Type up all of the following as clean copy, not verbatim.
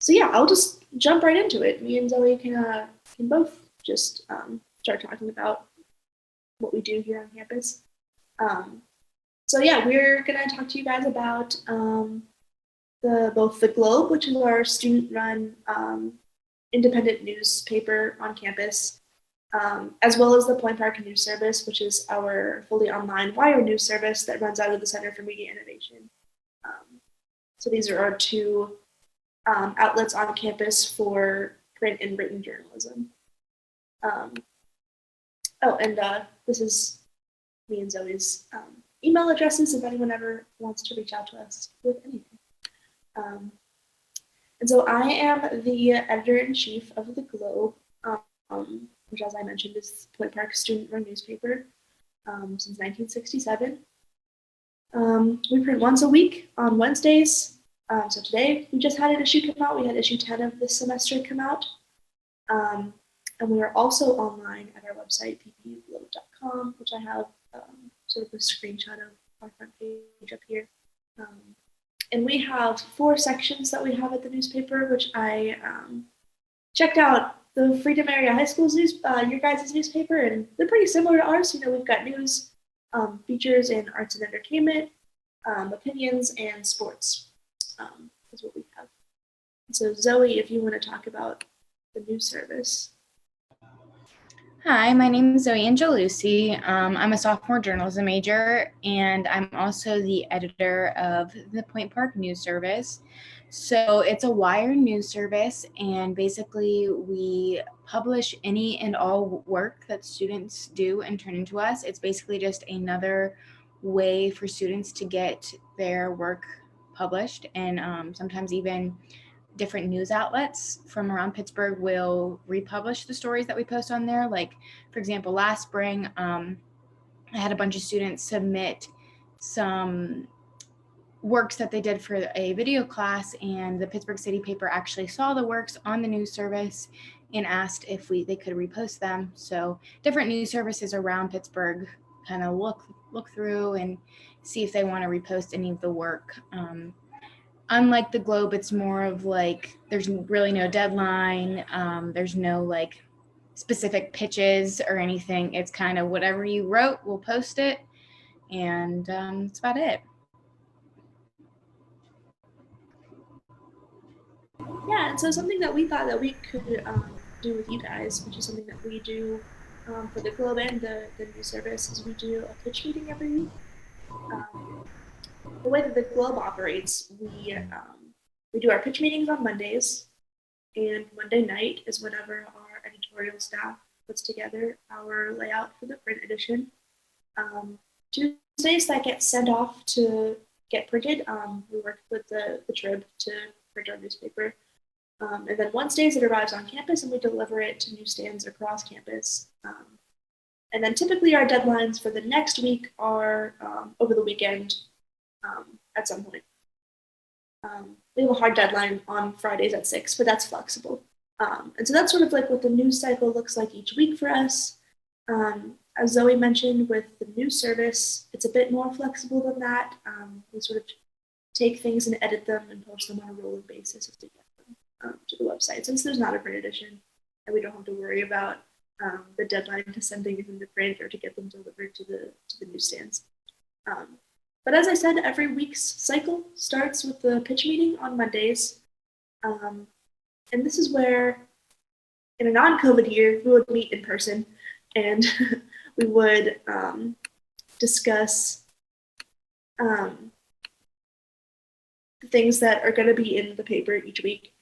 So yeah, I'll just jump right into it. Me and Zoe can both just start talking about what we do here on campus. Um, so yeah, we're gonna talk to you guys about both the Globe, which is our student-run independent newspaper on campus, as well as the Point Park News Service, which is our fully online wire news service that runs out of the Center for Media Innovation. So these are our two outlets on campus for print and written journalism. This is me and Zoe's email addresses if anyone ever wants to reach out to us with anything. And so I am the editor-in-chief of the Globe, which, as I mentioned, is Point Park student-run newspaper since 1967. We print once a week on Wednesdays. So today we just had an issue come out. We had issue 10 of this semester come out. And we are also online at our website, ppuglobe.com, which I have sort of a screenshot of our front page up here. And we have 4 sections that we have at the newspaper, which I checked out the Freedom Area High School's your guys' newspaper, and they're pretty similar to ours. You know, we've got news, features in arts and entertainment, opinions, and sports is what we have. So Zoe, if you want to talk about the news service. Hi, my name is Zoey Angelucci. I'm a sophomore journalism major, and I'm also the editor of the Point Park News Service. So it's a wire news service, and basically we publish any and all work that students do and turn into us. It's basically just another way for students to get their work published, and sometimes even different news outlets from around Pittsburgh will republish the stories that we post on there. Like, for example, last spring, I had a bunch of students submit some works that they did for a video class, and the Pittsburgh City paper actually saw the works on the news service and asked if they could repost them. So different news services around Pittsburgh kind of look through and see if they want to repost any of the work. Unlike the Globe, it's more of like there's really no deadline. There's no like specific pitches or anything. It's kind of whatever you wrote, we'll post it, and that's about it. Yeah, and so something that we thought that we could do with you guys, which is something that we do for the Globe and the news service, is we do a pitch meeting every week. The way that the Globe operates, we do our pitch meetings on Mondays, and Monday night is whenever our editorial staff puts together our layout for the print edition. Tuesdays that gets sent off to get printed. We work with the Trib to print our newspaper. And then Wednesdays it arrives on campus and we deliver it to newsstands across campus. And then typically our deadlines for the next week are over the weekend at some point. We have a hard deadline on Fridays at 6, but that's flexible. And so that's sort of like what the news cycle looks like each week for us. As Zoe mentioned, with the news service, it's a bit more flexible than that. We sort of take things and edit them and post them on a rolling basis as we get them to the website. Since there's not a print edition, and we don't have to worry about the deadline to send things into print or to get them delivered to the newsstands. But as I said, every week's cycle starts with the pitch meeting on Mondays. And this is where, in a non-COVID year, we would meet in person and we would discuss the things that are going to be in the paper each week.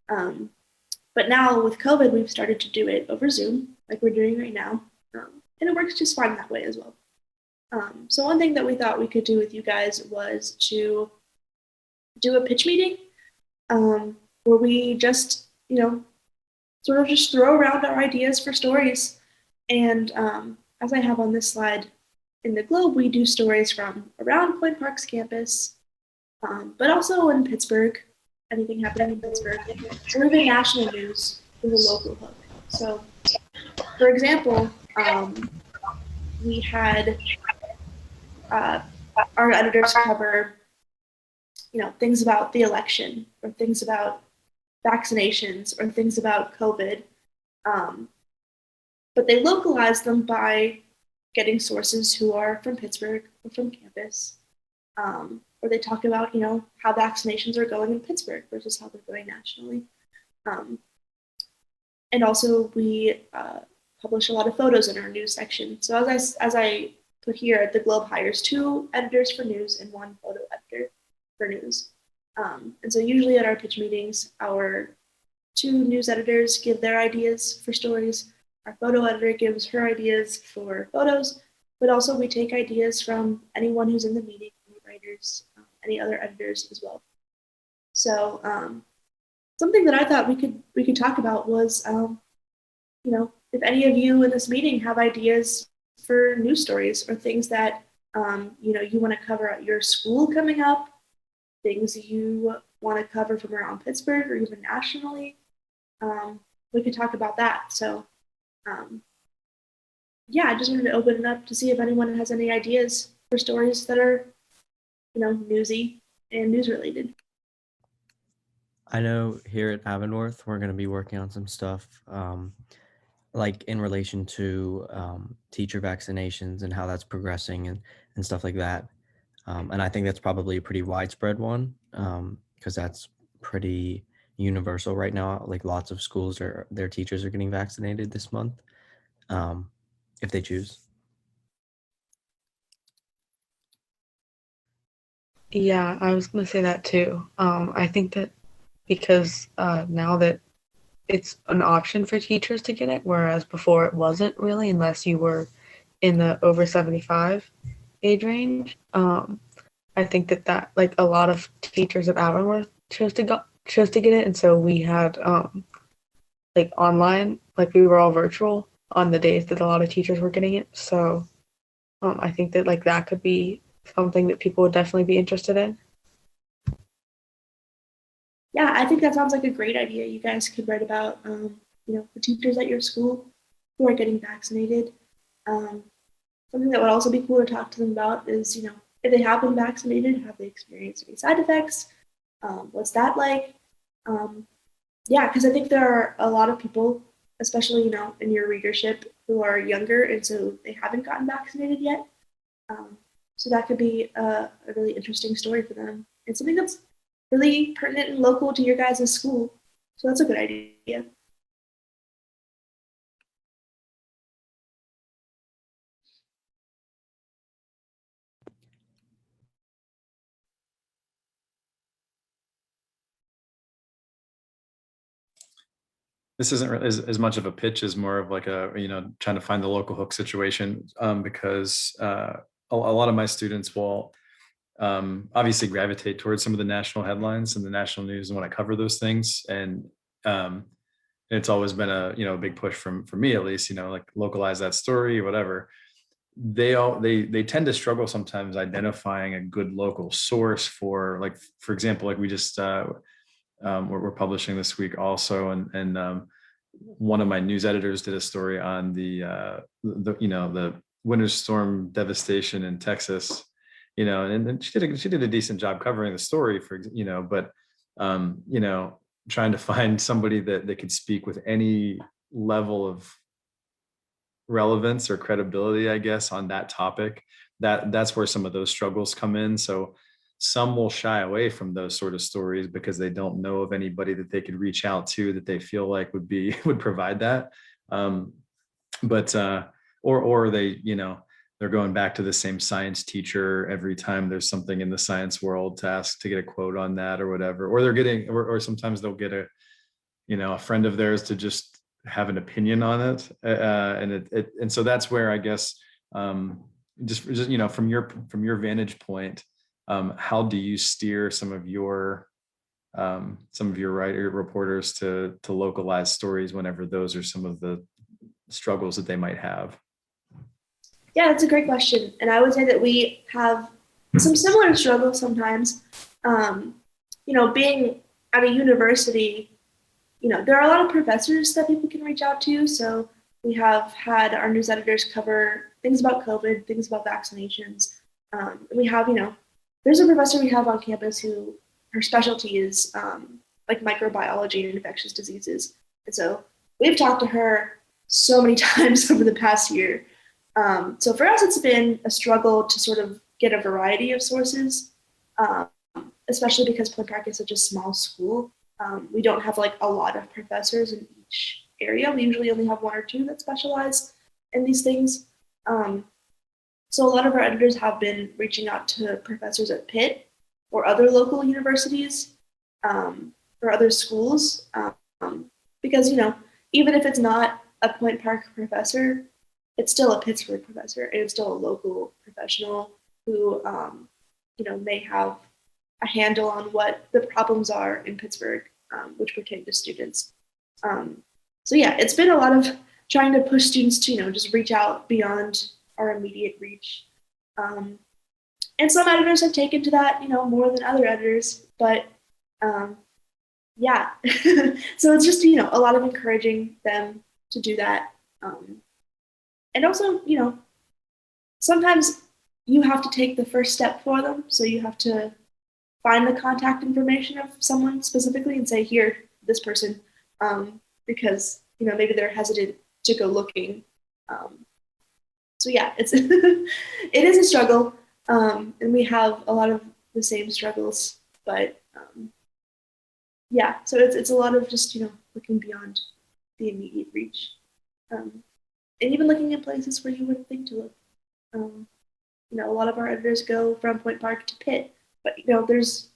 But now with COVID, we've started to do it over Zoom, like we're doing right now. And it works just fine that way as well. So one thing that we thought we could do with you guys was to do a pitch meeting where we just, sort of just throw around our ideas for stories. And as I have on this slide, in the Globe, we do stories from around Point Park's campus, but also in Pittsburgh, anything happening in Pittsburgh, or even national news with a local hook. So, for example, we had our editors cover, things about the election or things about vaccinations or things about COVID, but they localize them by getting sources who are from Pittsburgh or from campus, or they talk about, how vaccinations are going in Pittsburgh versus how they're going nationally. Um, and also, we publish a lot of photos in our news section. So as I put here, the Globe hires 2 editors for news and 1 photo editor for news. And so usually at our pitch meetings, our 2 news editors give their ideas for stories. Our photo editor gives her ideas for photos, but also we take ideas from anyone who's in the meeting, any writers, any other editors as well. So something that I thought we could talk about was, if any of you in this meeting have ideas for news stories or things that you want to cover at your school coming up, things you want to cover from around Pittsburgh or even nationally, we could talk about that. So I just wanted to open it up to see if anyone has any ideas for stories that are, newsy and news related. I know here at Avonworth, we're going to be working on some stuff like in relation to teacher vaccinations and how that's progressing and stuff like that. And I think that's probably a pretty widespread one because that's pretty universal right now. Like lots of schools, their teachers are getting vaccinated this month if they choose. Yeah, I was going to say that too. I think that because now that it's an option for teachers to get it, whereas before it wasn't really, unless you were in the over 75 age range. I think that like a lot of teachers at Avonworth chose to get it, and so we had like online, like we were all virtual on the days that a lot of teachers were getting it. So I think that like that could be something that people would definitely be interested in. Yeah, I think that sounds like a great idea. You guys could write about, the teachers at your school who are getting vaccinated. Something that would also be cool to talk to them about is, if they have been vaccinated, have they experienced any side effects? What's that like? Because I think there are a lot of people, especially, in your readership, who are younger, and so they haven't gotten vaccinated yet. So that could be a really interesting story for them, and something that's really pertinent and local to your guys' school. So that's a good idea. This isn't really as much of a pitch as more of like a, trying to find the local hook situation, because a lot of my students will obviously gravitate towards some of the national headlines and the national news and when I cover those things. And it's always been a big push for me, at least, like localize that story or whatever. They tend to struggle sometimes identifying a good local source for, like, for example, like we just we're publishing this week also, and one of my news editors did a story on the winter storm devastation in Texas, and she did a decent job covering the story but trying to find somebody that could speak with any level of relevance or credibility, I guess, on that topic, that's where some of those struggles come in. So some will shy away from those sort of stories because they don't know of anybody that they could reach out to that they feel like would provide that. Or they, they're going back to the same science teacher every time there's something in the science world to ask to get a quote on that or whatever, or they're getting, or sometimes they'll get a friend of theirs to just have an opinion on it. And so that's where I guess, just from your vantage point, how do you steer some of your reporters to localize stories whenever those are some of the struggles that they might have? Yeah, that's a great question. And I would say that we have some similar struggles sometimes. Being at a university, there are a lot of professors that people can reach out to. So we have had our news editors cover things about COVID, things about vaccinations. We have, there's a professor we have on campus who her specialty is like microbiology and infectious diseases. And so we've talked to her so many times over the past year. So for us, it's been a struggle to sort of get a variety of sources, especially because Point Park is such a small school. We don't have like a lot of professors in each area. We usually only have one or two that specialize in these things. So a lot of our editors have been reaching out to professors at Pitt or other local universities or other schools because, you know, even if it's not a Point Park professor, it's still a Pittsburgh professor and it's still a local professional who, you know, may have a handle on what the problems are in Pittsburgh, which pertain to students. So yeah, it's been a lot of trying to push students to, you know, just reach out beyond our immediate reach. And some editors have taken to that, you know, more than other editors, but yeah. So it's just, you know, a lot of encouraging them to do that. And also, you know, sometimes you have to take the first step for them. So you have to find the contact information of someone specifically and say, here, this person, because, you know, maybe they're hesitant to go looking. So yeah, it is a struggle, and we have a lot of the same struggles, but yeah, so it's a lot of just, you know, looking beyond the immediate reach, and even looking at places where you wouldn't think to look. You know, a lot of our editors go from Point Park to Pitt, but you know, there's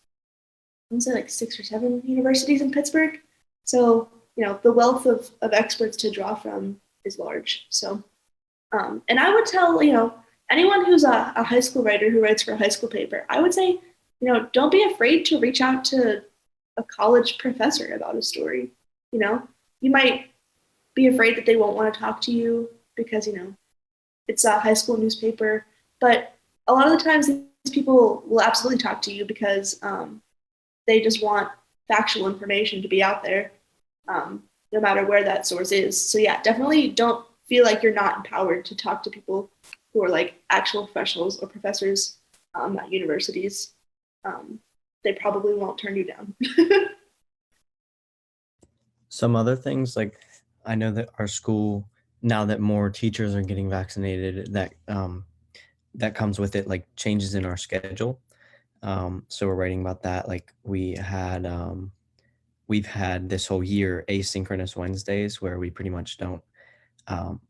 I would say like 6 or 7 universities in Pittsburgh, so you know, the wealth of experts to draw from is large. So. And I would tell, you know, anyone who's a high school writer who writes for a high school paper, I would say, you know, don't be afraid to reach out to a college professor about a story. You know, you might be afraid that they won't want to talk to you because, you know, it's a high school newspaper. But a lot of the times these people will absolutely talk to you because they just want factual information to be out there, no matter where that source is. So yeah, definitely don't feel like you're not empowered to talk to people who are like actual professionals or professors at universities. They probably won't turn you down. Some other things, like I know that our school, now that more teachers are getting vaccinated, that comes with it like changes in our schedule. So we're writing about that. Like we've had this whole year asynchronous Wednesdays where we pretty much don't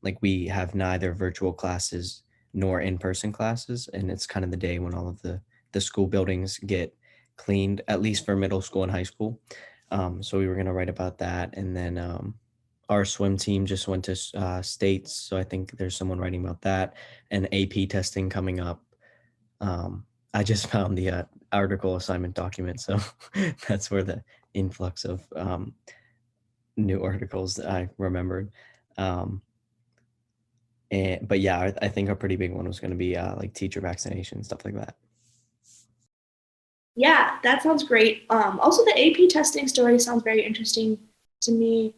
like we have neither virtual classes nor in-person classes, and it's kind of the day when all of the school buildings get cleaned, at least for middle school and high school. So we were going to write about that, and then our swim team just went to states, so I think there's someone writing about that, and AP testing coming up. I just found the article assignment document, so that's where the influx of new articles that I remembered. But yeah, I think a pretty big one was going to be like teacher vaccination, stuff like that. Yeah, that sounds great. Also, the AP testing story sounds very interesting to me,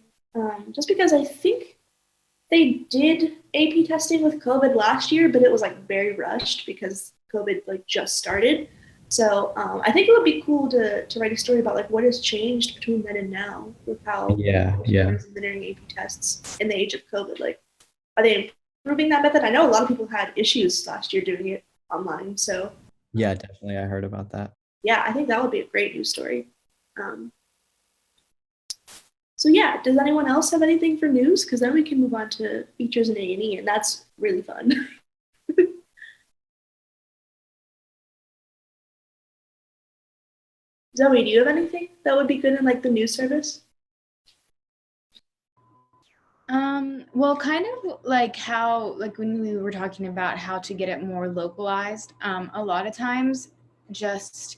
just because I think they did AP testing with COVID last year, but it was like very rushed because COVID like just started. So I think it would be cool to write a story about like what has changed between then and now with how Yeah. teachers are administering AP tests in the age of COVID. Like, are they improving that method? I know a lot of people had issues last year doing it online. So Yeah, definitely. I heard about that. yeah, I think that would be a great news story. So yeah, does anyone else have anything for news? Because then we can move on to features in A&E, and that's really fun. Zoe, do you have anything that would be good in like the news service? Well, kind of like how, like when we were talking about how to get it more localized, a lot of times just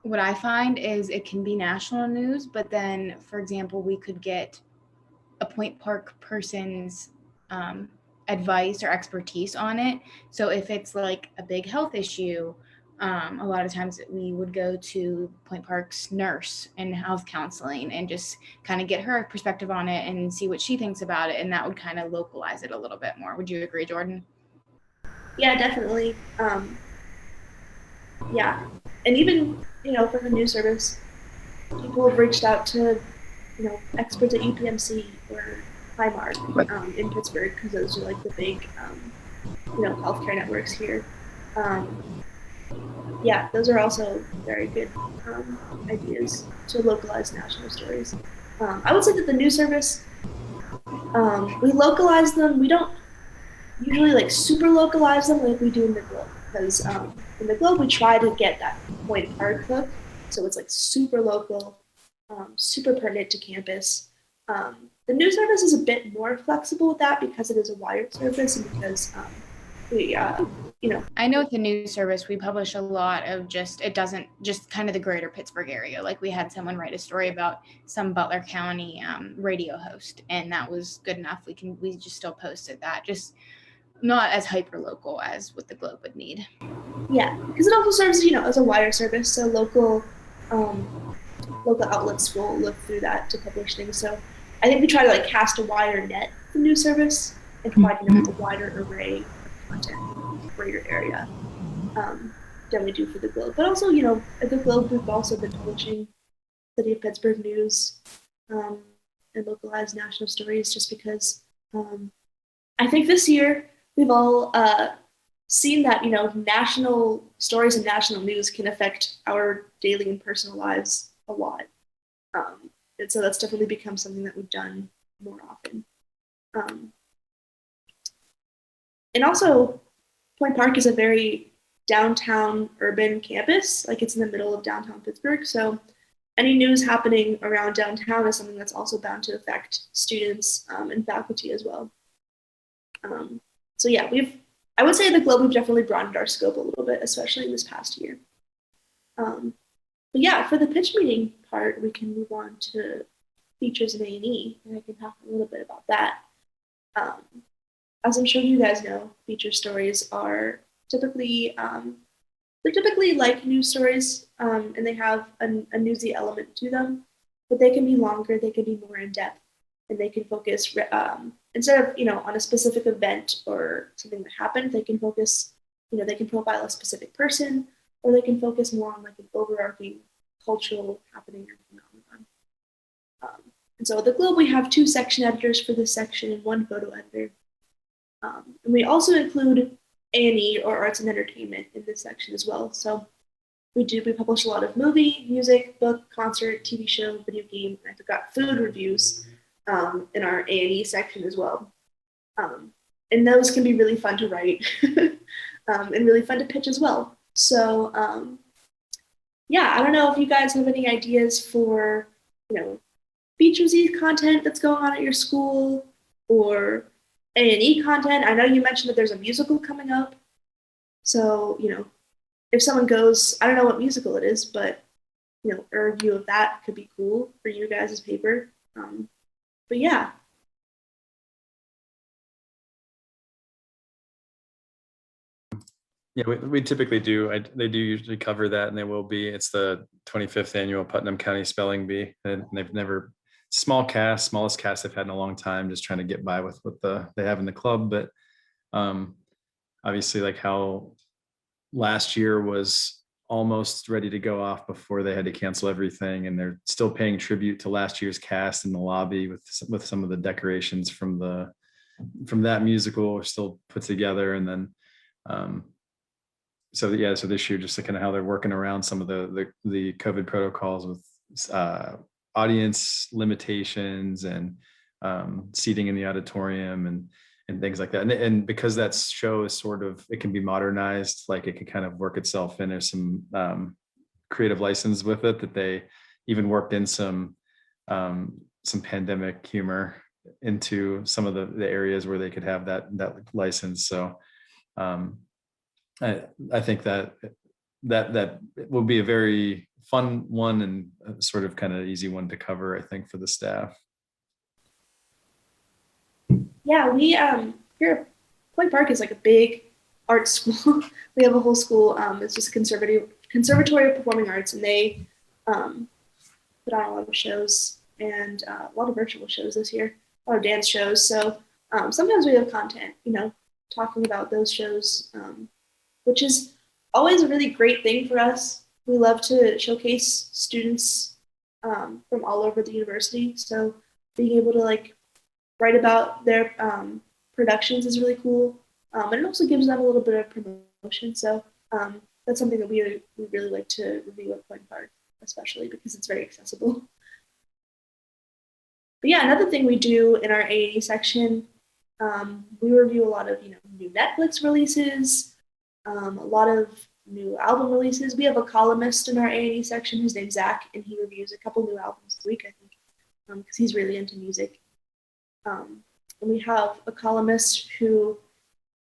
what I find is it can be national news, but then, for example, we could get a Point Park person's advice or expertise on it. So if it's like a big health issue, a lot of times we would go to Point Park's nurse and health counseling and just kind of get her perspective on it and see what she thinks about it. And that would kind of localize it a little bit more. Would you agree, Jordyn? Yeah, definitely. Yeah, and even for the news service, people have reached out to, experts at UPMC or Highmark in Pittsburgh, because those are like the big, healthcare networks here. Yeah, those are also very good ideas to localize national stories. I would say that the news service, we localize them. We don't usually like super localize them like we do in the Globe, because in the Globe we try to get that Point Park hook, so it's like super local, super pertinent to campus. The news service is a bit more flexible with that because it is a wired service, and because we, I know with the news service, we publish a lot of it doesn't just kind of the greater Pittsburgh area. Like we had someone write a story about some Butler County radio host, and that was good enough. We just still posted that, just not as hyper local as what the Globe would need. Yeah, because it also serves, as a wire service, so local outlets will look through that to publish things. So I think we try to like cast a wider net for news service and provide a wider array of content for your area than we do for the Globe. But also, at the Globe, we've also been publishing City of Pittsburgh news and localized national stories, just because I think this year we've all seen that national stories and national news can affect our daily and personal lives a lot, and so that's definitely become something that we've done more often. And also, Point Park is a very downtown urban campus. Like, it's in the middle of downtown Pittsburgh, so any news happening around downtown is something that's also bound to affect students and faculty as well. So yeah, I would say at the Globe, we've definitely broadened our scope a little bit, especially in this past year. But yeah, for the pitch meeting part, we can move on to features in A&E, and I can talk a little bit about that. As I'm sure you guys know, feature stories are typically, they're typically like news stories, and they have a newsy element to them, but they can be longer, they can be more in depth, and they can focus, instead of, on a specific event or something that happened, they can focus, they can profile a specific person, or they can focus more on like an overarching cultural happening or phenomenon. And so at the Globe, we have 2 section editors for this section and 1 photo editor. And we also include A&E, or arts and entertainment, in this section as well. So we publish a lot of movie, music, book, concert, TV show, video game, and I forgot food reviews in our A&E section as well. And those can be really fun to write and really fun to pitch as well. So yeah, I don't know if you guys have any ideas for, featuresy content that's going on at your school, or A&E content. I know you mentioned that there's a musical coming up. So, if someone goes, I don't know what musical it is, but, a review of that could be cool for you guys' paper. But yeah. Yeah, we typically do. They do usually cover that, and they will be. It's the 25th annual Putnam County Spelling Bee, and they've never, smallest cast they've had in a long time, just trying to get by with what they have in the club. But obviously, like how last year was almost ready to go off before they had to cancel everything, and they're still paying tribute to last year's cast in the lobby with some of the decorations from that musical are still put together. And then so this year, just kind of how they're working around some of the COVID protocols with audience limitations and seating in the auditorium and things like that. And because that show is it can be modernized, like it can kind of work itself in. There's some creative license with it, that they even worked in some pandemic humor into some of the areas where they could have that license. So I think that will be a very fun one, and sort of kind of easy one to cover, I think, for the staff. Yeah, we here Point Park is like a big art school. We have a whole school. It's just Conservatory of Performing Arts, and they put on a lot of shows and a lot of virtual shows this year, a lot of dance shows. So sometimes we have content, talking about those shows, which is always a really great thing for us. We love to showcase students' from all over the university. So being able to like write about their productions is really cool. And it also gives them a little bit of promotion. So that's something that we really like to review at Point Park, especially because it's very accessible. But yeah, another thing we do in our A&E section, we review a lot of new Netflix releases, a lot of new album releases. We have a columnist in our A&E section. His name's Zach, and he reviews a couple new albums a week, I think, because he's really into music. And we have a columnist who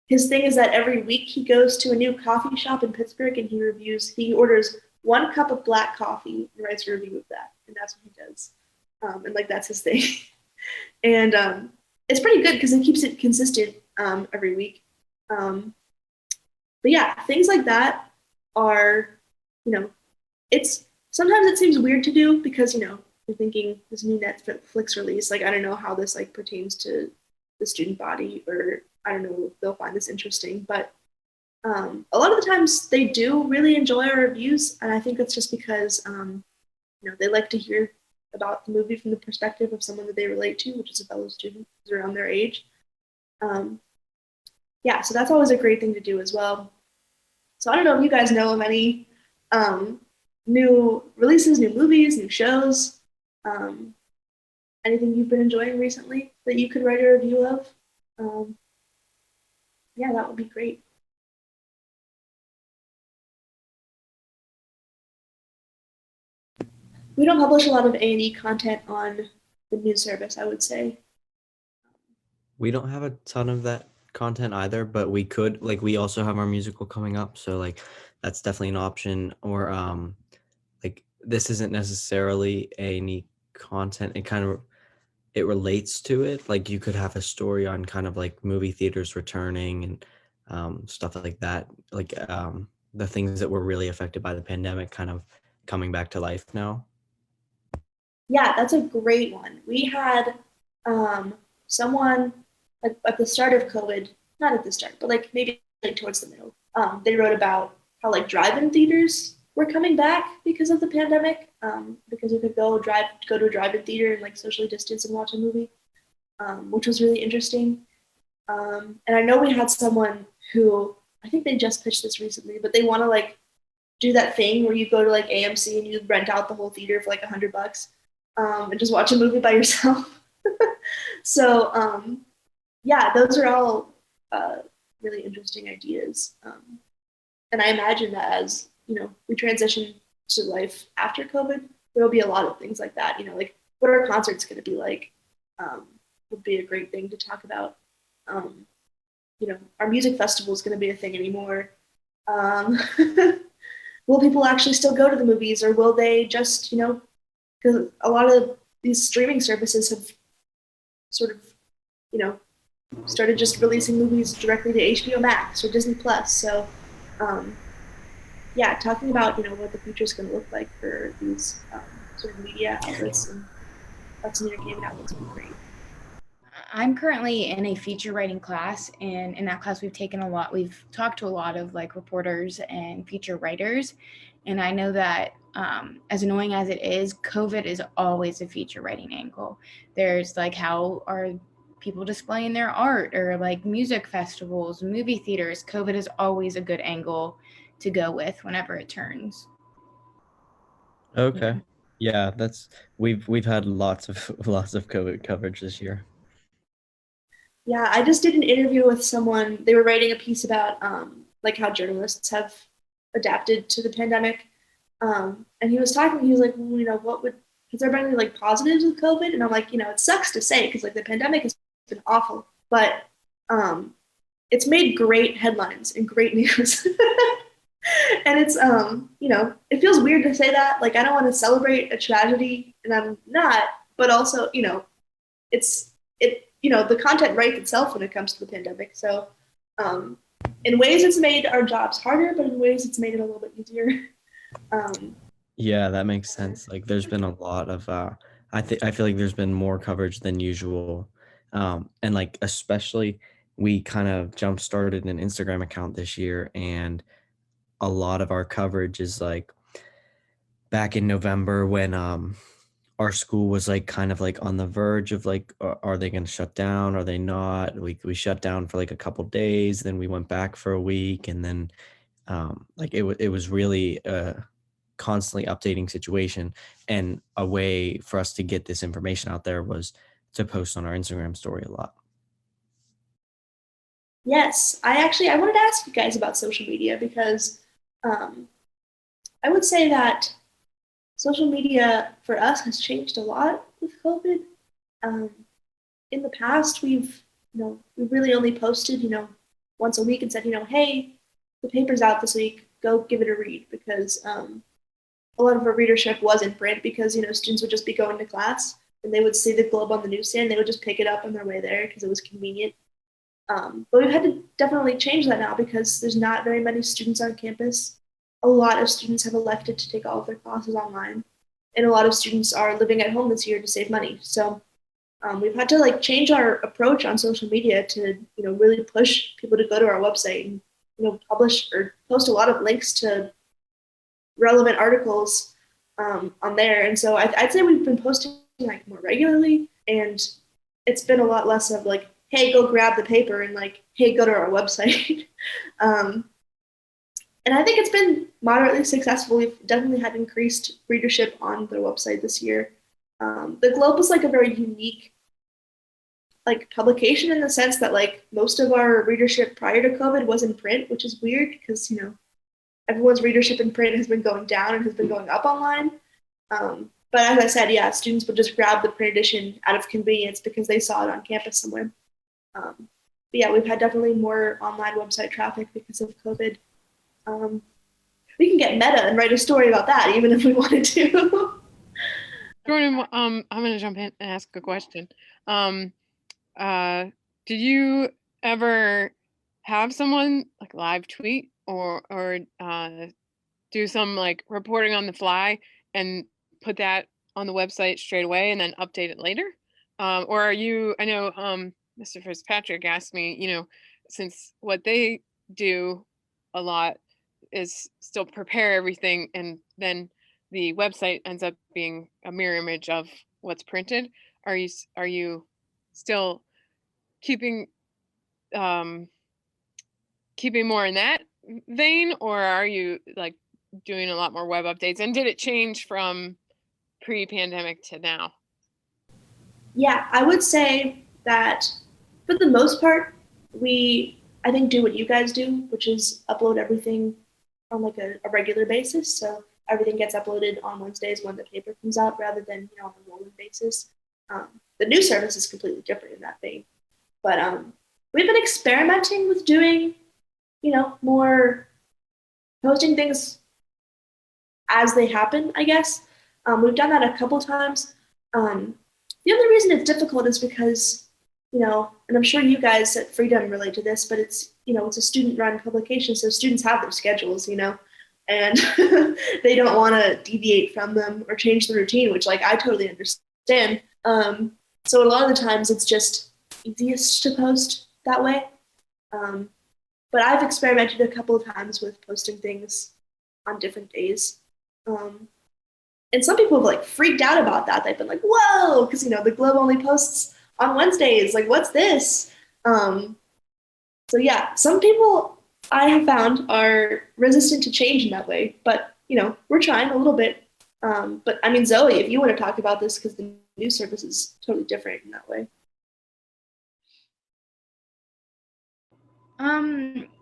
his thing is that every week he goes to a new coffee shop in Pittsburgh and he orders 1 cup of black coffee and writes a review of that. And that's what he does. And like, that's his thing. And it's pretty good because it keeps it consistent every week. But yeah, things like that are, it's sometimes it seems weird to do because, you're thinking this new Netflix release, like, I don't know how this like pertains to the student body, or I don't know if they'll find this interesting, but a lot of the times they do really enjoy our reviews. And I think that's just because, they like to hear about the movie from the perspective of someone that they relate to, which is a fellow student who's around their age. Yeah, so that's always a great thing to do as well. So I don't know if you guys know of any new releases, new movies, new shows, anything you've been enjoying recently that you could write a review of. Yeah, that would be great. We don't publish a lot of A&E content on the news service, I would say. We don't have a ton of that content either, but we could, like, we also have our musical coming up, so like that's definitely an option. Or like, this isn't necessarily A&E content, it relates to it. Like, you could have a story on kind of like movie theaters returning and stuff like that, like the things that were really affected by the pandemic kind of coming back to life now. Yeah, that's a great one. We had someone at the start of COVID, not at the start, but like maybe like towards the middle. They wrote about how like drive-in theaters were coming back because of the pandemic, because we could go to a drive-in theater and like socially distance and watch a movie, which was really interesting. And I know we had someone who I think they just pitched this recently, but they want to like do that thing where you go to like AMC and you rent out the whole theater for like $100 and just watch a movie by yourself. So yeah, those are all really interesting ideas. And I imagine that as we transition to life after COVID, there will be a lot of things like that. Like what are concerts going to be like? Would be a great thing to talk about. Our music festival is going to be a thing anymore. Will people actually still go to the movies, or will they just, because a lot of these streaming services have sort of, started just releasing movies directly to HBO Max or Disney Plus. So, yeah, talking about, what the future is going to look like for these sort of media outlets and arts and entertainment outlets would be great. I'm currently in a feature writing class, and in that class we've talked to a lot of like reporters and feature writers. And I know that as annoying as it is, COVID is always a feature writing angle. There's like, how are people displaying their art, or like music festivals, movie theaters? COVID is always a good angle to go with whenever it turns. Okay. Yeah, we've had lots of lots of COVID coverage this year. Yeah, I just did an interview with someone. They were writing a piece about like how journalists have adapted to the pandemic. And he was like, well, has there been any like positives with COVID? And I'm like, it sucks to say because like the pandemic has been awful, but it's made great headlines and great news. And it's it feels weird to say that. Like, I don't want to celebrate a tragedy, and I'm not, but also, the content writes itself when it comes to the pandemic. So in ways it's made our jobs harder, but in ways it's made it a little bit easier. Yeah, that makes sense. Like, there's been a lot of I feel like there's been more coverage than usual. And like, especially, we kind of jump started an Instagram account this year, and a lot of our coverage is like back in November when our school was like kind of like on the verge of like, are they going to shut down? Are they not? We shut down for like a couple days, then we went back for a week, and then like it was really a constantly updating situation. And a way for us to get this information out there was to post on our Instagram story a lot. Yes, I wanted to ask you guys about social media because um, I would say that social media for us has changed a lot with COVID. Um, in the past, we really only posted, once a week and said, hey, the paper's out this week, go give it a read because a lot of our readership was in print because, students would just be going to class and they would see the Globe on the newsstand. They would just pick it up on their way there because it was convenient. But we've had to definitely change that now because there's not very many students on campus. A lot of students have elected to take all of their classes online, and a lot of students are living at home this year to save money. So we've had to like change our approach on social media to really push people to go to our website and publish or post a lot of links to relevant articles on there. And so I'd say we've been posting like more regularly, and it's been a lot less of like, hey, go grab the paper and like, hey, go to our website. And I think it's been moderately successful. We've definitely had increased readership on their website this year. The Globe was like a very unique like publication in the sense that like most of our readership prior to COVID was in print, which is weird because everyone's readership in print has been going down and has been going up online. But as I said, yeah, students would just grab the print edition out of convenience because they saw it on campus somewhere. But yeah, we've had definitely more online website traffic because of COVID. We can get meta and write a story about that even if we wanted to. Jordyn, I'm going to jump in and ask a question. Did you ever have someone like live tweet or do some like reporting on the fly and put that on the website straight away and then update it later? Or are you, I know Mr. Fitzpatrick asked me, since what they do a lot is still prepare everything and then the website ends up being a mirror image of what's printed. Are you still keeping keeping more in that vein, or are you like doing a lot more web updates? And did it change from pre-pandemic to now? Yeah, I would say that for the most part, I think do what you guys do, which is upload everything on like a regular basis. So everything gets uploaded on Wednesdays when the paper comes out rather than on a rolling basis. The new service is completely different in that vein. But we've been experimenting with doing, more posting things as they happen, I guess. We've done that a couple times. The other reason it's difficult is because, and I'm sure you guys at Freedom relate to this, but it's, it's a student-run publication, so students have their schedules, and they don't want to deviate from them or change the routine, which, like, I totally understand. So a lot of the times it's just easiest to post that way. But I've experimented a couple of times with posting things on different days. And some people have like freaked out about that. They've been like, whoa, because the Globe only posts on Wednesdays. Like, what's this? So yeah, some people I have found are resistant to change in that way. But we're trying a little bit. But I mean, Zoey, if you want to talk about this, because the news service is totally different in that way.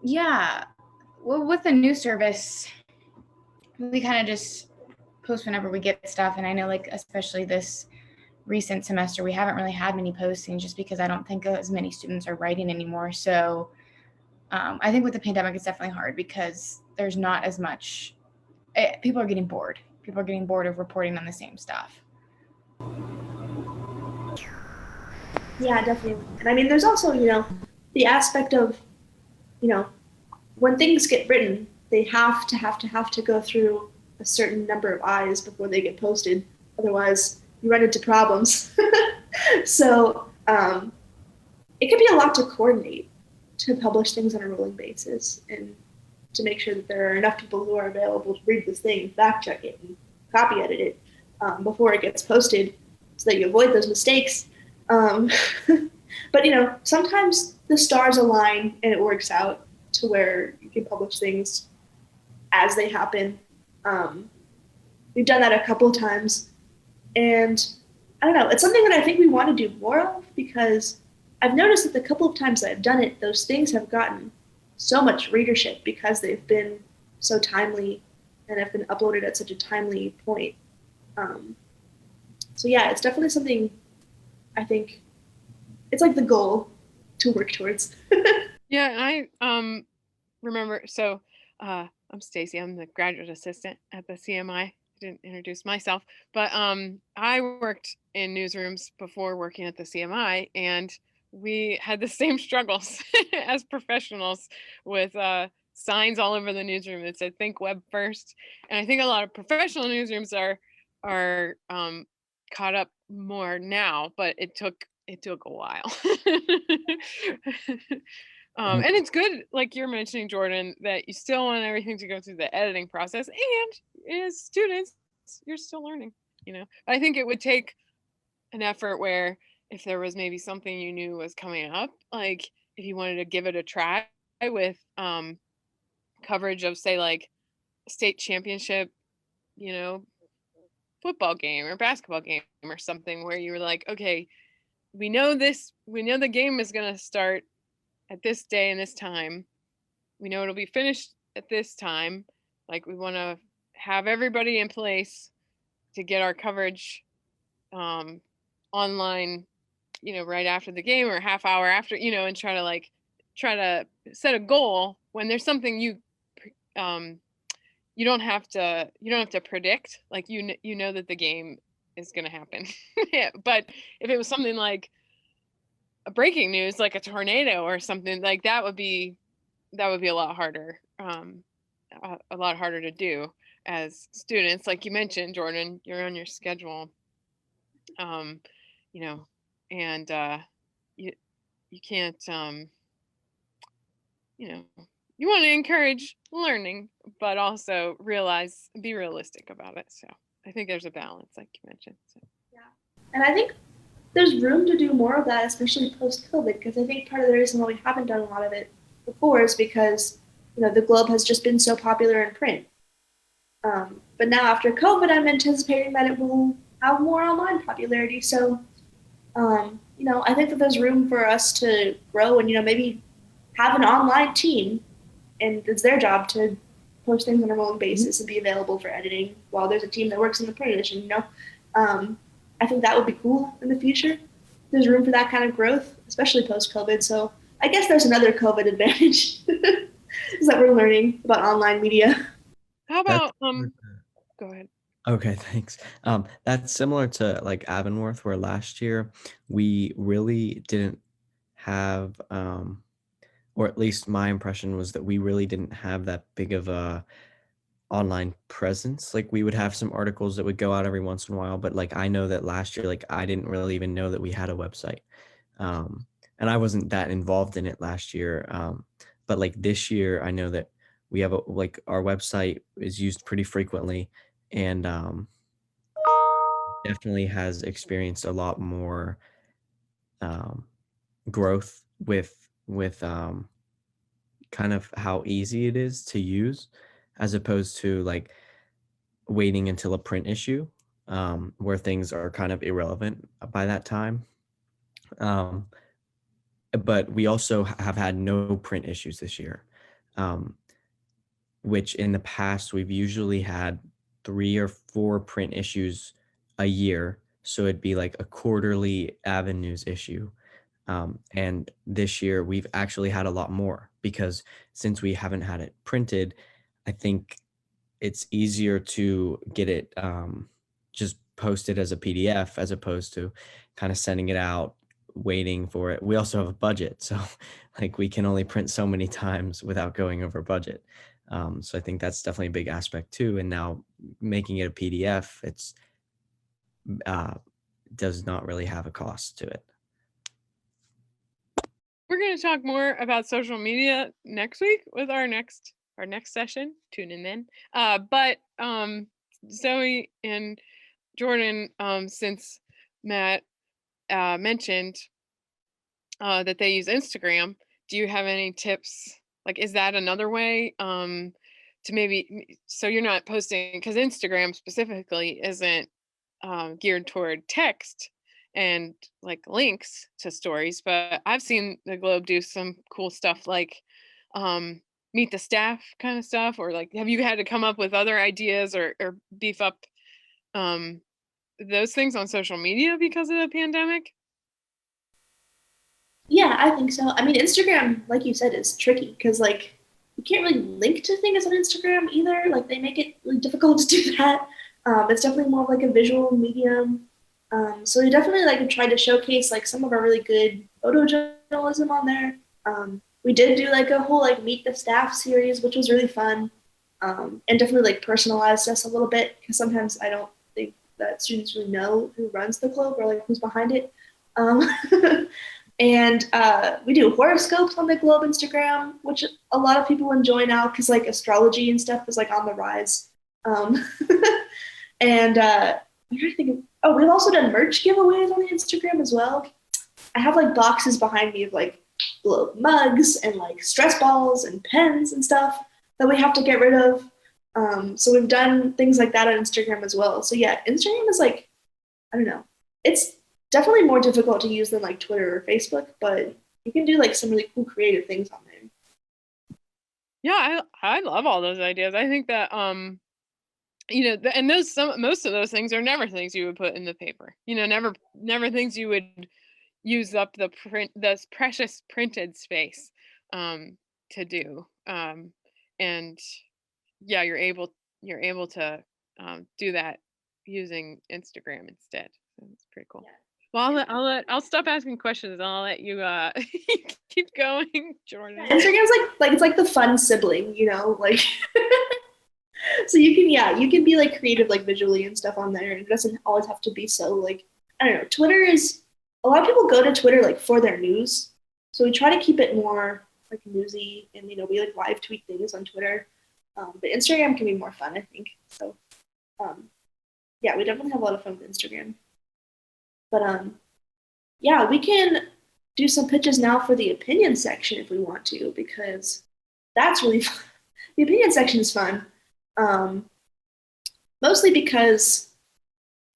Yeah. Well, with the news service, we kind of just post whenever we get stuff. And I know, like, especially this recent semester, we haven't really had many postings just because I don't think as many students are writing anymore. So I think with the pandemic, it's definitely hard because there's not as much, people are getting bored. People are getting bored of reporting on the same stuff. Yeah, definitely. And I mean, there's also, the aspect of, when things get written, they have to go through a certain number of eyes before they get posted. Otherwise, you run into problems. So it can be a lot to coordinate to publish things on a rolling basis and to make sure that there are enough people who are available to read this thing, fact check it, and copy edit it. before it gets posted so that you avoid those mistakes. Um, but sometimes the stars align and it works out to where you can publish things as they happen. Um, we've done that a couple of times, and I don't know, it's something that I think we want to do more of because I've noticed that the couple of times that I've done it, those things have gotten so much readership because they've been so timely and have been uploaded at such a timely point. Um, so yeah, it's definitely something I think it's like the goal to work towards. Yeah, and I remember, so I'm Stacy. I'm the graduate assistant at the CMI. I didn't introduce myself, but I worked in newsrooms before working at the CMI, and we had the same struggles as professionals with signs all over the newsroom that said "Think web first." And I think a lot of professional newsrooms are caught up more now, but it took a while. And And it's good, like you're mentioning, Jordyn, that you still want everything to go through the editing process, and as students, you're still learning. I think it would take an effort where if there was maybe something you knew was coming up, like if you wanted to give it a try with coverage of, say, like state championship, you know, football game or basketball game or something, where you were like, okay, we know the game is going to start at this day and this time. We know it'll be finished at this time. Like, we want to have everybody in place to get our coverage online, right after the game or half hour after, and try to set a goal when there's something um, you don't have to predict, like, you know that the game is going to happen. Yeah, but if it was something like a breaking news, like a tornado or something, like that would be a lot harder, a lot harder to do as students. Like you mentioned, Jordyn, you're on your schedule, um, you know, and you you can't, you know, you want to encourage learning, but also be realistic about it. So I think there's a balance, like you mentioned. So. Yeah. And I think there's room to do more of that, especially post COVID, because I think part of the reason why we haven't done a lot of it before is because the Globe has just been so popular in print. But now after COVID, I'm anticipating that it will have more online popularity. So, I think that there's room for us to grow and maybe have an online team, and it's their job to post things on a rolling basis and be available for editing while there's a team that works in the print edition. I think that would be cool in the future. There's room for that kind of growth, especially post-COVID. So I guess there's another COVID advantage is that we're learning about online media. How that's about go ahead. okay, thanks. That's similar to like Avonworth, where last year we really didn't have, or at least my impression was that we really didn't have that big of a online presence. Like we would have some articles that would go out every once in a while, but like I know that last year, like I didn't really even know that we had a website. And I wasn't that involved in it last year. But like this year, I know that we have like our website is used pretty frequently, and definitely has experienced a lot more um, growth with kind of how easy it is to use, as opposed to like waiting until a print issue, where things are kind of irrelevant by that time. Um, but we also have had no print issues this year, um, which in the past we've usually had 3 or 4 print issues a year. So it'd be like a quarterly Avon News issue. And this year we've actually had a lot more because since we haven't had it printed, I think it's easier to get it just posted as a PDF as opposed to kind of sending it out, waiting for it. We also have a budget, so like we can only print so many times without going over budget. So I think that's definitely a big aspect too. And now making it a PDF, it's uh, does not really have a cost to it. We're going to talk more about social media next week with our next session. Tune in then. But Zoey and Jordyn, since Matt mentioned that they use Instagram, do you have any tips? Like, is that another way to maybe, so you're not posting, because Instagram specifically isn't geared toward text and like links to stories, but I've seen the Globe do some cool stuff like meet the staff kind of stuff, or like, have you had to come up with other ideas or beef up um, those things on social media because of the pandemic? Yeah, I think so. I mean, Instagram, like you said, is tricky because like you can't really link to things on Instagram either. Like they make it really difficult to do that. It's definitely more of like a visual medium. So we definitely like tried to showcase like some of our really good photojournalism on there. We did do like a whole like meet the staff series, which was really fun, and definitely like personalized us a little bit because sometimes I don't think that students really know who runs the Globe or like who's behind it. Um, And we do horoscopes on the Globe Instagram, which a lot of people enjoy now because like astrology and stuff is like on the rise. Um, and I'm trying to think of, oh, we've also done merch giveaways on the Instagram as well. I have like boxes behind me of like Globe mugs and like stress balls and pens and stuff that we have to get rid of. So we've done things like that on Instagram as well. So yeah, Instagram is like, I don't know. It's definitely more difficult to use than like Twitter or Facebook, but you can do like some really cool creative things on there. Yeah, I love all those ideas. I think that and most of those things are never things you would put in the paper. Never things you would use up this precious printed space to do. And yeah, you're able to do that using Instagram instead. So it's pretty cool. Yeah. Well, I'll stop asking questions and I'll let you keep going, Jordyn. Instagram's like it's like the fun sibling, like so you can be like creative like visually and stuff on there, and it doesn't always have to be so like, I don't know. Twitter is, a lot of people go to Twitter like for their news, so we try to keep it more like newsy, and we like live tweet things on Twitter, but Instagram can be more fun, I think. So yeah, we definitely have a lot of fun with Instagram. But yeah, we can do some pitches now for the opinion section if we want to, because that's really fun. The opinion section is fun. Mostly because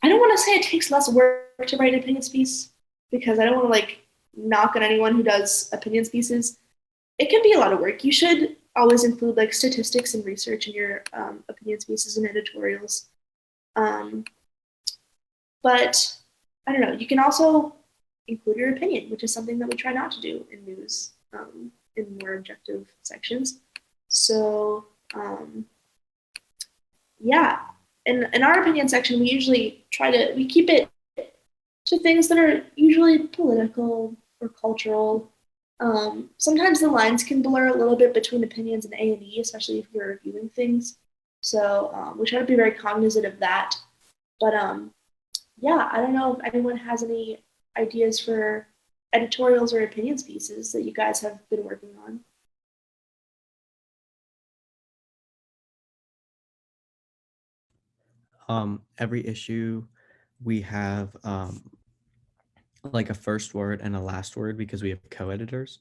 I don't want to say it takes less work to write an opinions piece, because I don't want to like knock on anyone who does opinions pieces. It can be a lot of work. You should always include like statistics and research in your opinions pieces and editorials. But I don't know, you can also include your opinion, which is something that we try not to do in news, in more objective sections. So yeah, in our opinion section, we usually we keep it to things that are usually political or cultural. Sometimes the lines can blur a little bit between opinions and A&E, especially if you're reviewing things. So we try to be very cognizant of that. But yeah, I don't know if anyone has any ideas for editorials or opinions pieces that you guys have been working on. Every issue we have like a first word and a last word because we have co-editors.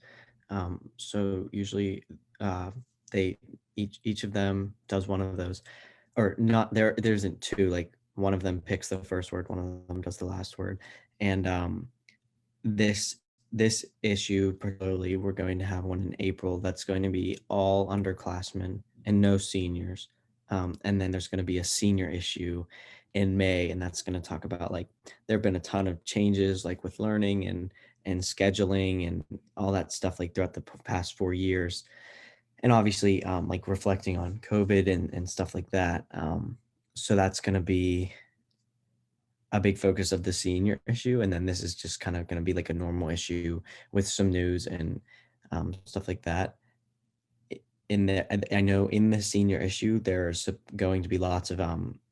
So usually they each of them does one of those, or not, there isn't two, like one of them picks the first word, one of them does the last word. And this issue particularly, we're going to have one in April that's going to be all underclassmen and no seniors. And then there's going to be a senior issue in May, and that's going to talk about like there have been a ton of changes like with learning and scheduling and all that stuff like throughout the past 4 years, and obviously like reflecting on COVID and stuff like that. So that's going to be a big focus of the senior issue, and then this is just kind of going to be like a normal issue with some news and stuff like that. I know in the senior issue there's going to be lots of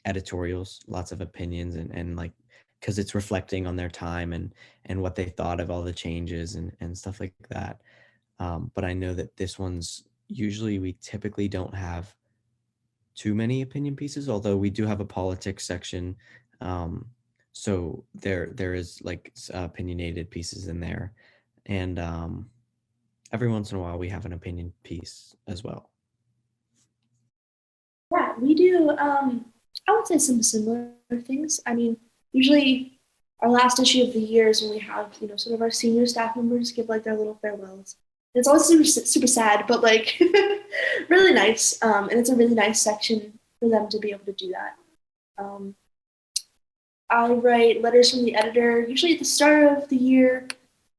editorials, lots of opinions, and like, because it's reflecting on their time and what they thought of all the changes and stuff like that. But I know that this one's usually, we typically don't have too many opinion pieces, although we do have a politics section So there is like opinionated pieces in there, and every once in a while we have an opinion piece as well. Yeah, we do. I would say some similar things. I mean, usually our last issue of the year is when we have, sort of our senior staff members give like their little farewells. And it's always super sad, but like really nice. And it's a really nice section for them to be able to do that. Um, I write letters from the editor, usually at the start of the year,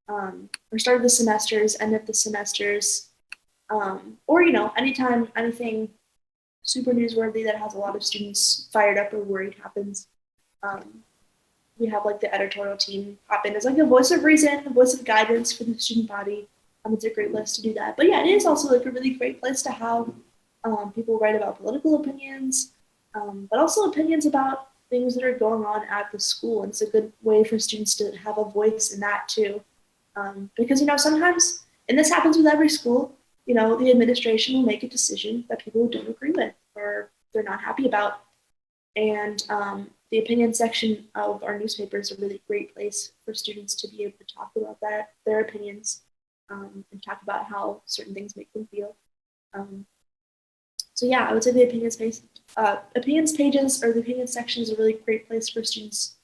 or start of the semesters, end of the semesters, or anytime anything super newsworthy that has a lot of students fired up or worried happens. Um, we have like the editorial team hop in as like a voice of reason, a voice of guidance for the student body. It's a great place to do that. But yeah, it is also like a really great place to have people write about political opinions, but also opinions about things that are going on at the school. And it's a good way for students to have a voice in that too. Because, sometimes, and this happens with every school, the administration will make a decision that people don't agree with or they're not happy about. And the opinion section of our newspaper is a really great place for students to be able to talk about their opinions, and talk about how certain things make them feel. So yeah, I would say the opinions pages or the opinion section is a really great place for students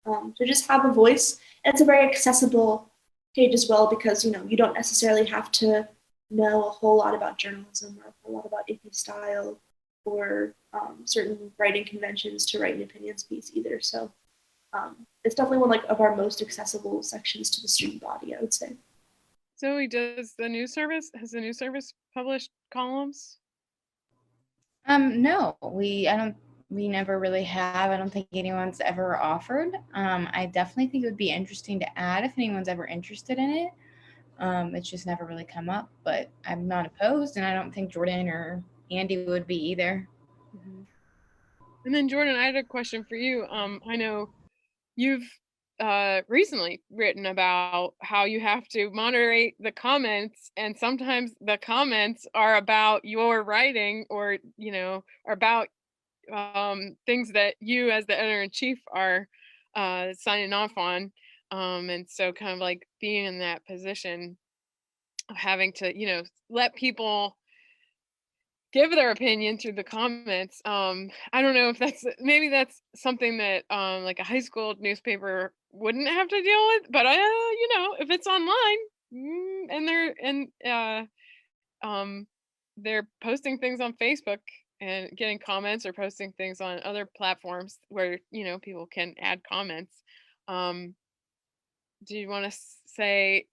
to just have a voice. And it's a very accessible page as well because you don't necessarily have to know a whole lot about journalism or a whole lot about AP style or certain writing conventions to write an opinions piece either. So it's definitely one of our most accessible sections to the student body, I would say. Zoe, has the news service published columns? No, we never really have. I don't think anyone's ever offered. I definitely think it would be interesting to add if anyone's ever interested in it. It's just never really come up, but I'm not opposed, and I don't think Jordyn or Andy would be either. Mm-hmm. And then Jordyn, I had a question for you. I know you've recently written about how you have to moderate the comments, and sometimes the comments are about your writing or about things that you as the editor-in-chief are signing off on, and so kind of like being in that position of having to let people give their opinion through the comments. I don't know if maybe that's something that like a high school newspaper wouldn't have to deal with, but if it's online, and they're posting things on Facebook and getting comments or posting things on other platforms where people can add comments. Do you want to say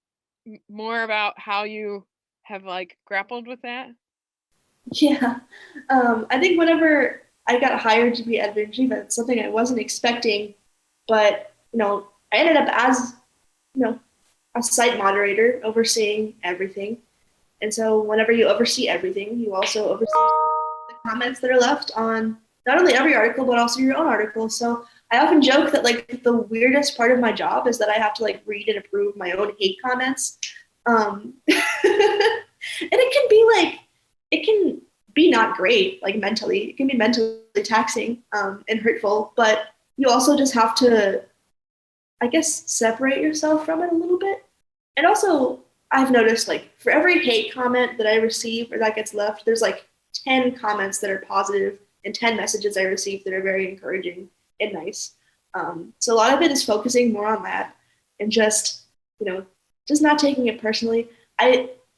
more about how you have like grappled with that? Yeah. I think whenever I got hired to be editor-in-chief, that's something I wasn't expecting, but I ended up as a site moderator overseeing everything. And so whenever you oversee everything, you also oversee the comments that are left on not only every article, but also your own article. So I often joke that like the weirdest part of my job is that I have to like read and approve my own hate comments. And it can be not great, like mentally. It can be mentally taxing and hurtful, but you also just have to, I guess, separate yourself from it a little bit. And also, I've noticed like for every hate comment that I receive or that gets left, there's like 10 comments that are positive and 10 messages I receive that are very encouraging and nice. So a lot of it is focusing more on that and just not taking it personally.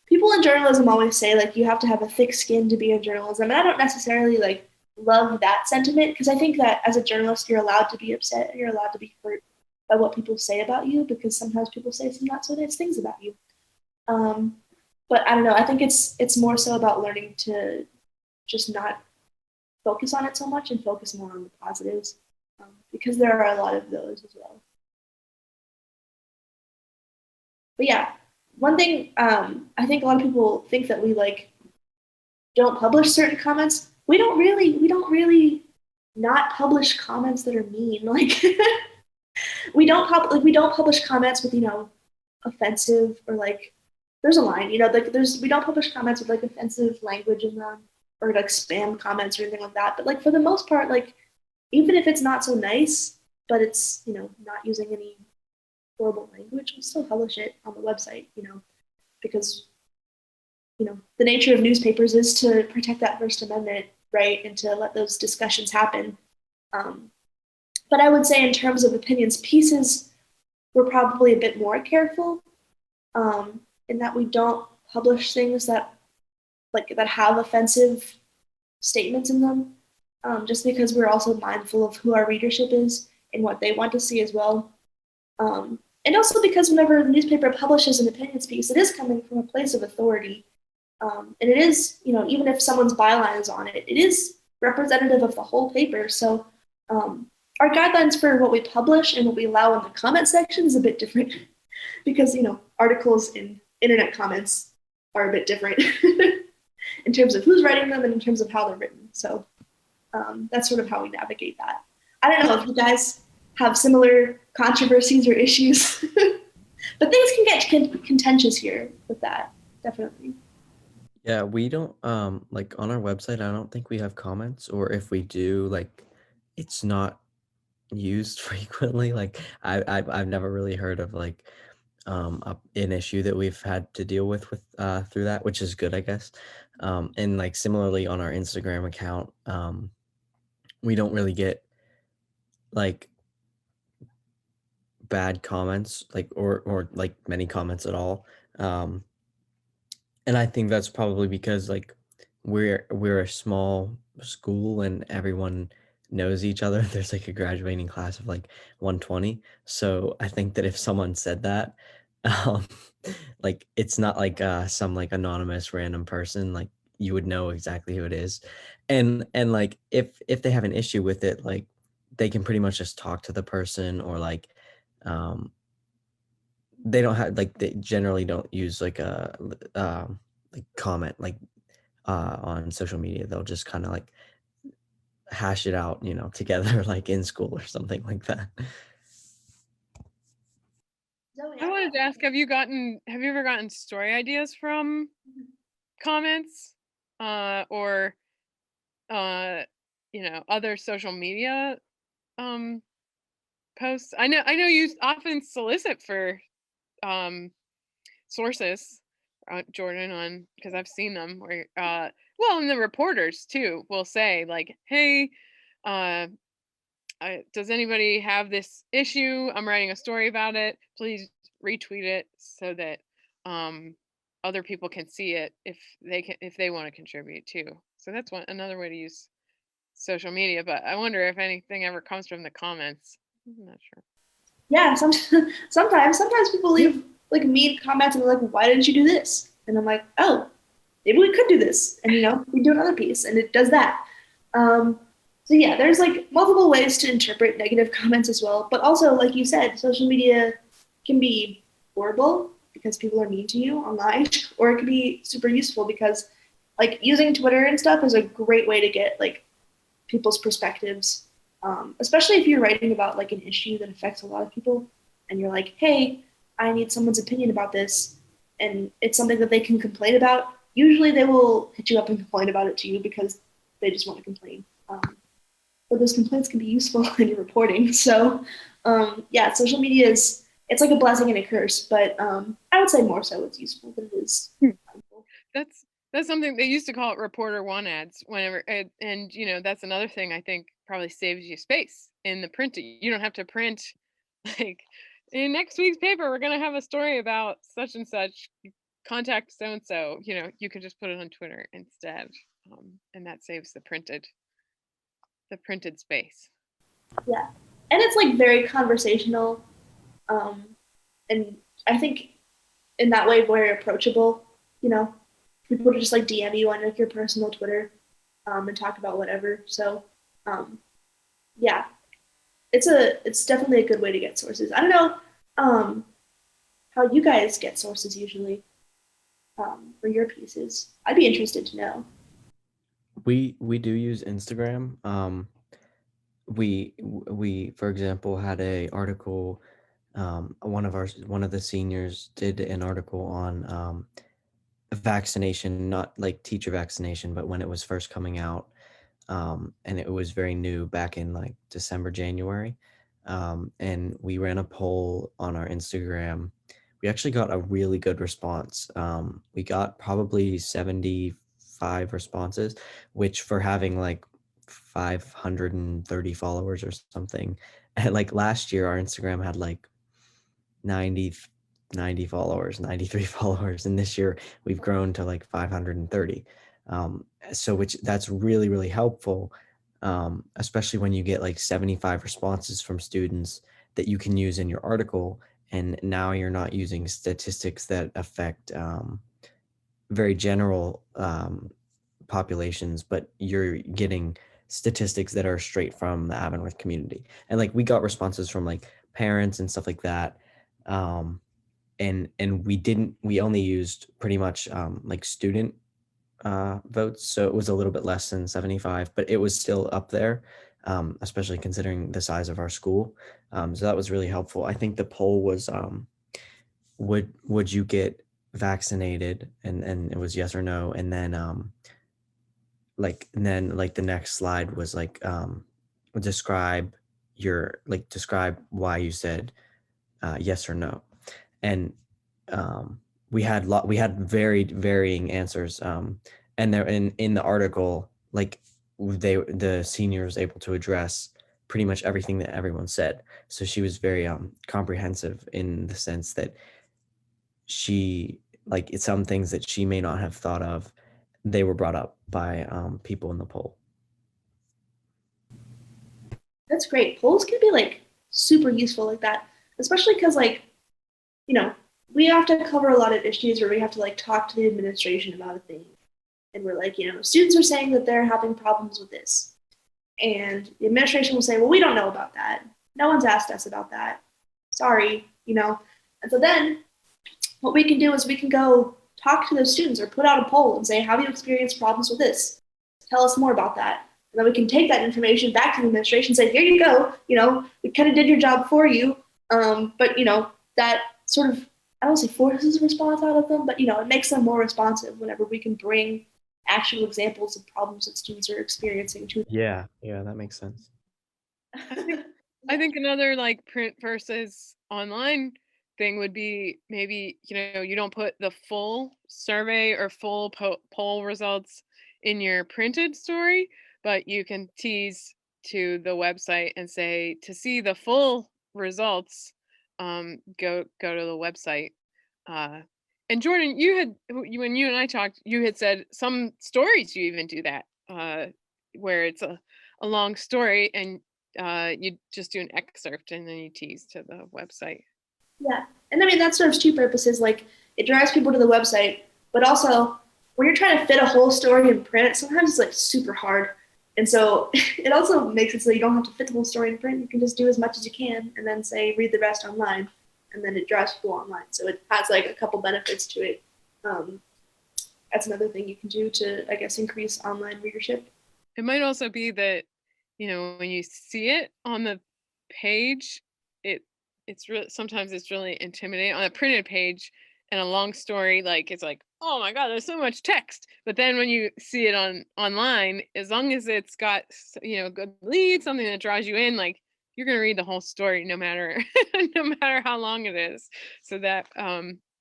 People in journalism always say like you have to have a thick skin to be in journalism, and I don't necessarily like love that sentiment because I think that as a journalist you're allowed to be upset and you're allowed to be hurt by what people say about you because sometimes people say some not so nice things about you. But I don't know. I think it's more so about learning to just not focus on it so much and focus more on the positives because there are a lot of those as well. But yeah. One thing I think a lot of people think that we like don't publish certain comments. We don't really not publish comments that are mean. Like we don't publish comments with offensive or like there's a line like we don't publish comments with like offensive language in them or like spam comments or anything like that. But like for the most part, like even if it's not so nice, but it's, not using any horrible language, we'll still publish it on the website, because, the nature of newspapers is to protect that First Amendment, right, and to let those discussions happen. But I would say in terms of opinions pieces, we're probably a bit more careful in that we don't publish things that have offensive statements in them, just because we're also mindful of who our readership is and what they want to see as well. And also because whenever the newspaper publishes an opinions piece, it is coming from a place of authority. And it is, even if someone's byline is on it, it is representative of the whole paper. So our guidelines for what we publish and what we allow in the comment section is a bit different because, articles in internet comments are a bit different in terms of who's writing them and in terms of how they're written. So that's sort of how we navigate that. I don't know if you guys have similar controversies or issues, but things can get contentious here with that, definitely. Yeah, we don't like on our website, I don't think we have comments, or if we do, like it's not used frequently. Like I've never really heard of like an issue that we've had to deal with through that, which is good, I guess. And like similarly on our Instagram account, we don't really get like bad comments, like or like many comments at all. And I think that's probably because like we're a small school and everyone knows each other. There's like a graduating class of like 120. So I think that if someone said that, um, like it's not like some like anonymous random person, like you would know exactly who it is. And like if they have an issue with it, like they can pretty much just talk to the person or like um they don't have like they generally don't use like a like comment like on social media. They'll just kind of like hash it out, together like in school or something like that. Zoe, I wanted to ask, have you ever gotten story ideas from comments or other social media posts? I know you often solicit for sources, Jordyn, on because I've seen them where and the reporters too will say like, hey, does anybody have this issue? I'm writing a story about it. Please retweet it so that other people can see it if they want to contribute too. So that's another way to use social media. But I wonder if anything ever comes from the comments. I'm not sure. Yeah, sometimes people leave like mean comments and they're like, why didn't you do this? And I'm like, oh, maybe we could do this. And we do another piece and it does that. So yeah, there's like multiple ways to interpret negative comments as well. But also, like you said, social media can be horrible because people are mean to you online, or it can be super useful because like using Twitter and stuff is a great way to get like people's perspectives, especially if you're writing about like an issue that affects a lot of people and you're like, hey, I need someone's opinion about this, and it's something that they can complain about. Usually they will hit you up and complain about it to you because they just want to complain. But those complaints can be useful in your reporting. So yeah, social media it's like a blessing and a curse, but I would say more so it's useful than it is harmful. That's something they used to call it reporter one ads whenever, and that's another thing I think probably saves you space in the print. You don't have to print like in next week's paper we're going to have a story about such and such, contact so and so. You can just put it on Twitter instead, and that saves the printed space. Yeah, and it's like very conversational, and I think in that way very approachable. People just like DM you on like your personal Twitter, and talk about whatever. So yeah, it's definitely a good way to get sources. I don't know how you guys get sources usually for your pieces. I'd be interested to know. We do use Instagram. We for example had a article. One of the seniors did an article on vaccination, not like teacher vaccination, but when it was first coming out, and it was very new back in like December, January. and we ran a poll on our Instagram. We actually got a really good response. We got probably 75 responses, which for having like 530 followers or something. And like last year, our Instagram had like 90, 90 followers, 93 followers. And this year we've grown to like 530. So which that's really, really helpful, especially when you get like 75 responses from students that you can use in your article. And now you're not using statistics that affect very general populations, but you're getting statistics that are straight from the Avonworth community. And like we got responses from like parents and stuff like that. And we only used pretty much like student votes, so it was a little bit less than 75, but it was still up there, especially considering the size of our school. So that was really helpful. I think the poll was would you get vaccinated, and it was yes or no, and then like the next slide was like describe why you said yes or no. And we had very varying answers, and there in the article, like the senior was able to address pretty much everything that everyone said. So she was very comprehensive in the sense that she, like, it's some things that she may not have thought of, they were brought up by people in the poll. That's great. Polls can be like super useful like that, especially because like, you know, we have to cover a lot of issues where we have to like talk to the administration about a thing. And we're like, you know, students are saying that they're having problems with this. And the administration will say, well, we don't know about that. No one's asked us about that. Sorry, you know. And so then what we can do is we can go talk to those students or put out a poll and say, have you experienced problems with this? Tell us more about that. And then we can take that information back to the administration and say, here you go. You know, we kind of did your job for you. But, you know, that sort of, I don't say forces a response out of them, but, you know, it makes them more responsive whenever we can bring actual examples of problems that students are experiencing to them. Yeah, that makes sense. I think another like print versus online thing would be maybe, you know, you don't put the full survey or full poll results in your printed story, but you can tease to the website and say, to see the full results, go to the website. And Jordyn, when you and I talked, you had said some stories you even do that, where it's a long story and you just do an excerpt and then you tease to the website. Yeah. And I mean, that serves two purposes. Like, it drives people to the website, but also when you're trying to fit a whole story in print, sometimes it's like super hard. And so it also makes it so you don't have to fit the whole story in print. You can just do as much as you can and then say, read the rest online. And then it drives people online. So it has like a couple benefits to it. That's another thing you can do to, I guess, increase online readership. It might also be that, you know, when you see it on the page, sometimes it's really intimidating on a printed page, and a long story, like, it's like, oh my God, there's so much text. But then when you see it online, as long as it's got, you know, good lead, something that draws you in, like, you're going to read the whole story no matter how long it is. So that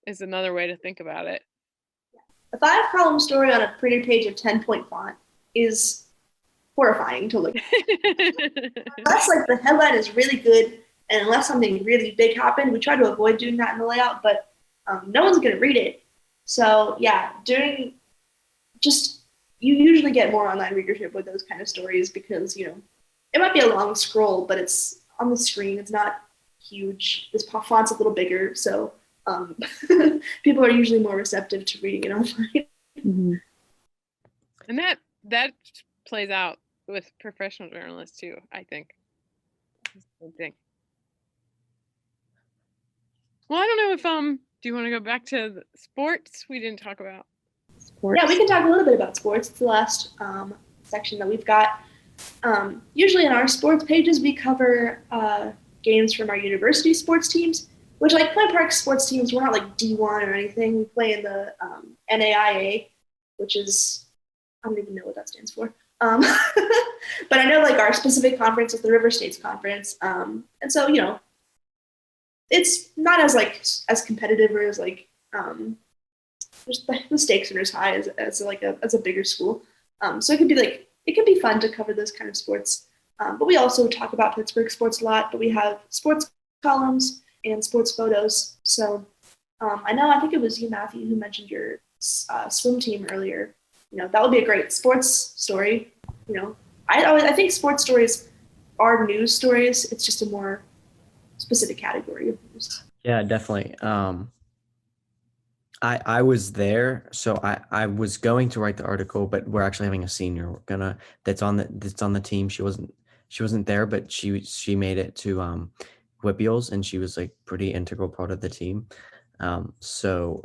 is another way to think about it. A 5-column story on a printed page of 10-point font is horrifying to look at. Unless like the headline is really good and unless something really big happened, we try to avoid doing that in the layout, but no one's going to read it. So yeah, you usually get more online readership with those kind of stories because, you know, it might be a long scroll, but it's on the screen. It's not huge. This font's a little bigger, so people are usually more receptive to reading it online. Mm-hmm. And that plays out with professional journalists too, I think. Well, I don't know if do you want to go back to sports? We didn't talk about Sports. Yeah, we can talk a little bit about sports. It's the last section that we've got. Usually in our sports pages, we cover games from our university sports teams, which, like Point Park sports teams, we're not like D1 or anything. We play in the NAIA, which is, I don't even know what that stands for. But I know like our specific conference is the River States Conference. And so, it's not as competitive or as like, just the stakes are as high as a bigger school. So it could be fun to cover those kind of sports. But we also talk about Pittsburgh sports a lot, but we have sports columns and sports photos. So I think it was you, Matthew, who mentioned your swim team earlier. That would be a great sports story. I think sports stories are news stories. It's just a more specific category of news. Yeah, definitely. I was there, so I was going to write the article, but we're actually having a senior that's on the team. She wasn't there, but she made it to Whippeals, and she was like pretty integral part of the team. So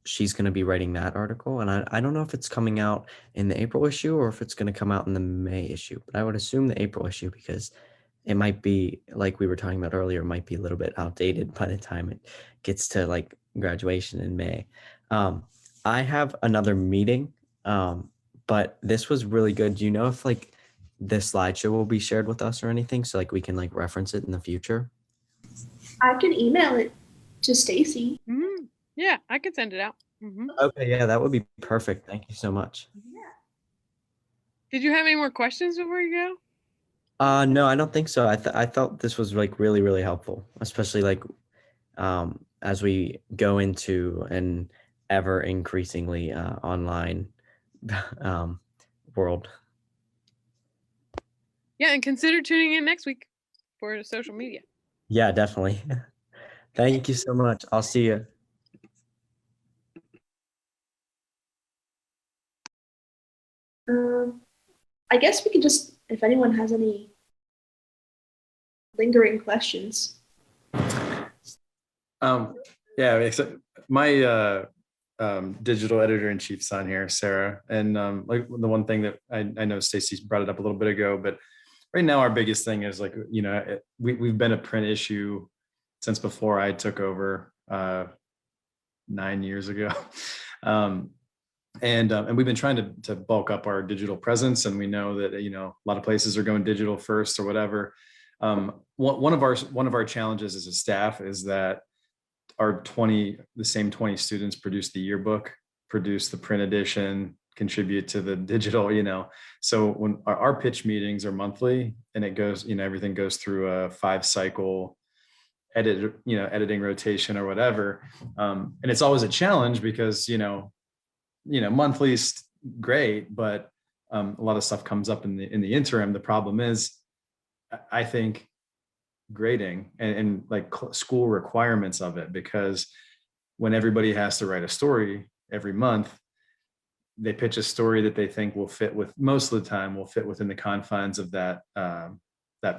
she's going to be writing that article, and I don't know if it's coming out in the April issue or if it's going to come out in the May issue, but I would assume the April issue because it might be, like we were talking about earlier, might be a little bit outdated by the time it gets to like graduation in May. I have another meeting, but this was really good. Do you know if like this slideshow will be shared with us or anything, so like we can like reference it in the future? I can email it to Stacy. Mm-hmm. Yeah, I could send it out. Mm-hmm. Okay, yeah, that would be perfect. Thank you so much. Yeah. Did you have any more questions before you go? No, I don't think so. I thought this was like really, really helpful, especially like as we go into an ever increasingly online world. Yeah, and consider tuning in next week for social media. Yeah, definitely. Thank you so much. I'll see you. I guess we could just, if anyone has any lingering questions. Yeah, except my digital editor-in-chief's on here, Sarah, and like the one thing that I know Stacey brought it up a little bit ago, but right now our biggest thing is like, we've been a print issue since before I took over 9 years ago. And we've been trying to bulk up our digital presence, and we know that a lot of places are going digital first or whatever. One of our challenges as a staff is that the same 20 students produce the yearbook, produce the print edition, contribute to the digital. So when our pitch meetings are monthly, and it goes, everything goes through a 5-cycle editing rotation or whatever, and it's always a challenge because monthly is great, but a lot of stuff comes up in the interim. The problem is, I think, grading and like school requirements of it, because when everybody has to write a story every month, they pitch a story that they think most of the time will fit within the confines of that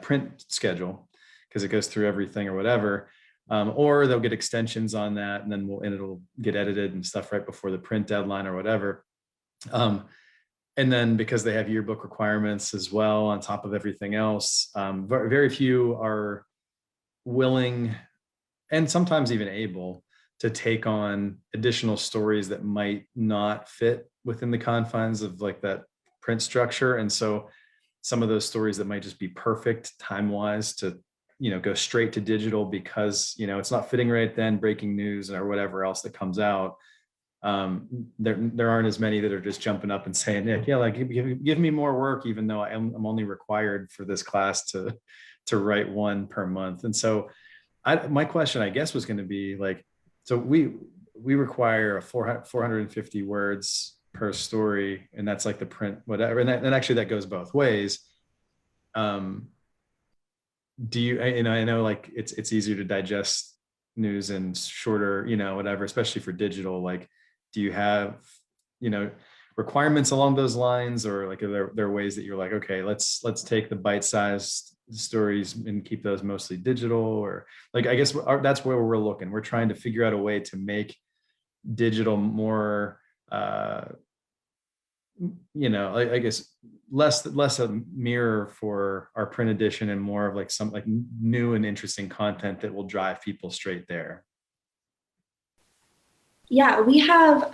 print schedule, because it goes through everything or whatever. Or they'll get extensions on that, and then it'll get edited and stuff right before the print deadline or whatever. And then because they have yearbook requirements as well on top of everything else, very few are willing and sometimes even able to take on additional stories that might not fit within the confines of like that print structure. And so some of those stories that might just be perfect time-wise to go straight to digital because it's not fitting right then, breaking news or whatever else that comes out. There aren't as many that are just jumping up and saying, Nick, yeah, like give me more work, even though I'm only required for this class to write one per month. And so my question, I guess, was going to be like, so we require 450 words per story, and that's like the print, whatever. And actually that goes both ways. Do you, I know like it's easier to digest news and shorter, whatever, especially for digital. Like, do you have, requirements along those lines, or like are there ways that you're like, okay, let's take the bite-sized stories and keep those mostly digital? Or like, I guess that's where we're looking. We're trying to figure out a way to make digital more, I guess less a mirror for our print edition and more of like some like new and interesting content that will drive people straight there. Yeah, we have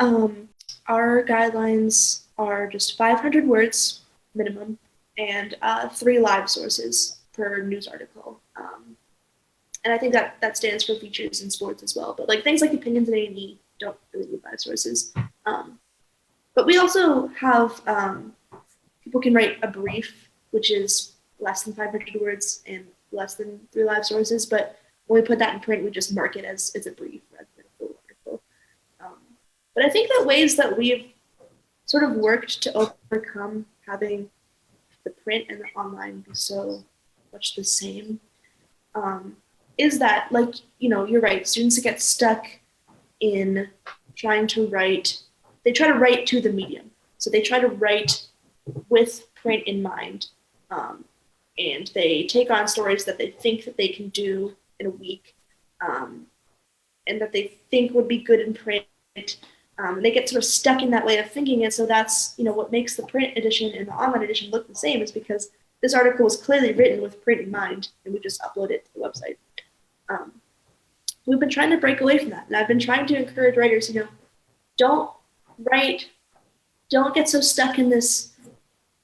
our guidelines are just 500 words minimum, and 3 live sources per news article. And I think that stands for features in sports as well. But like things like opinions and A&E don't really need live sources. But we also have people can write a brief, which is less than 500 words and less than 3 live sources. But when we put that in print, we just mark it as a brief rather than a full article. But I think that ways that we've sort of worked to overcome having the print and the online be so much the same is that, like, you're right, students get stuck in trying to write, they try to write to the medium. So they try to write with print in mind. And they take on stories that they think that they can do in a week and that they think would be good in print. And they get sort of stuck in that way of thinking. And so that's, what makes the print edition and the online edition look the same, is because this article was clearly written with print in mind, and we just upload it to the website. We've been trying to break away from that. And I've been trying to encourage writers, don't get so stuck in this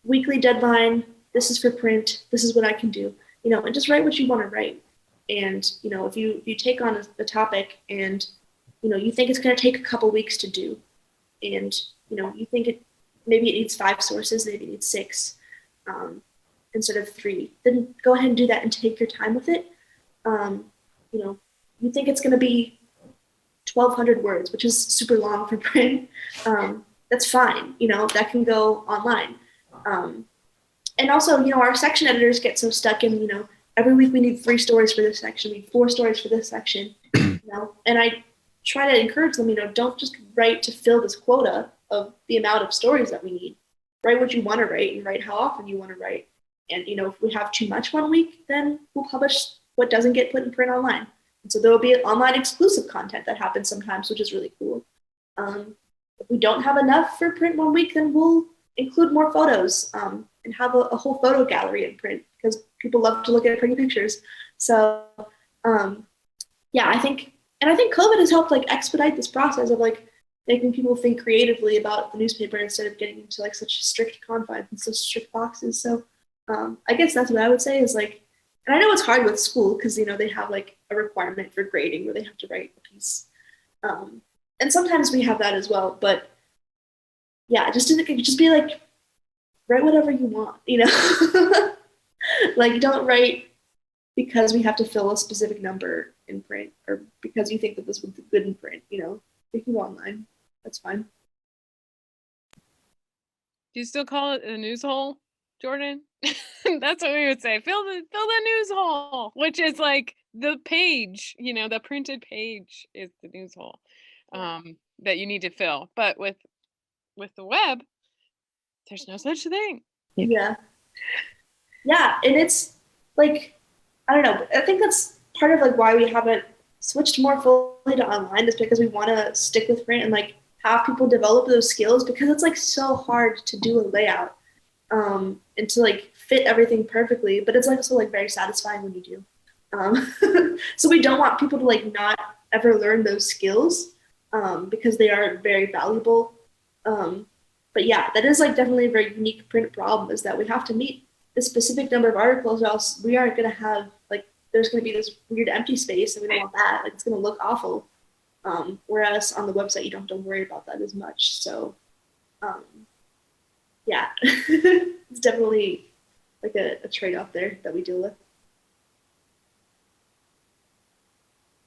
weekly deadline. This is for print. This is what I can do, and just write what you want to write. And, if you take on a topic and, you think it's going to take a couple weeks to do, and, you think maybe it needs 5 sources, maybe it needs 6 instead of 3, then go ahead and do that and take your time with it. You think it's going to be 1,200 words, which is super long for print. That's fine. That can go online. And also, our section editors get so stuck in, every week we need 3 stories for this section, we need 4 stories for this section, and I try to encourage them, don't just write to fill this quota of the amount of stories that we need. Write what you want to write and write how often you want to write. And, if we have too much one week, then we'll publish what doesn't get put in print online. And so there will be online exclusive content that happens sometimes, which is really cool. If we don't have enough for print one week, then we'll include more photos and have a whole photo gallery in print, because people love to look at pretty pictures. So I think COVID has helped expedite this process of making people think creatively about the newspaper instead of getting into such strict confines and such strict boxes. So I guess that's what I would say is and I know it's hard with school because they have a requirement for grading where they have to write a piece, and sometimes we have that as well. But yeah, just be write whatever you want, don't write because we have to fill a specific number in print or because you think that this would be good in print. If you go online, that's fine. Do you still call it a news hole, Jordyn? That's what we would say. Fill the news hole, which is the page, the printed page is the news hole that you need to fill. But with the web, there's no such thing. Yeah. And it's I don't know. I think that's part of why we haven't switched more fully to online, is because we want to stick with print and have people develop those skills, because it's so hard to do a layout and to fit everything perfectly, but it's also very satisfying when you do. So we don't want people to not ever learn those skills because they are very valuable. But yeah, that is definitely a very unique print problem, is that we have to meet a specific number of articles, or else we aren't going to have there's going to be this weird empty space, and we don't want that. It's going to look awful. Whereas on the website, you don't have to worry about that as much. So yeah, it's definitely a trade-off there that we deal with.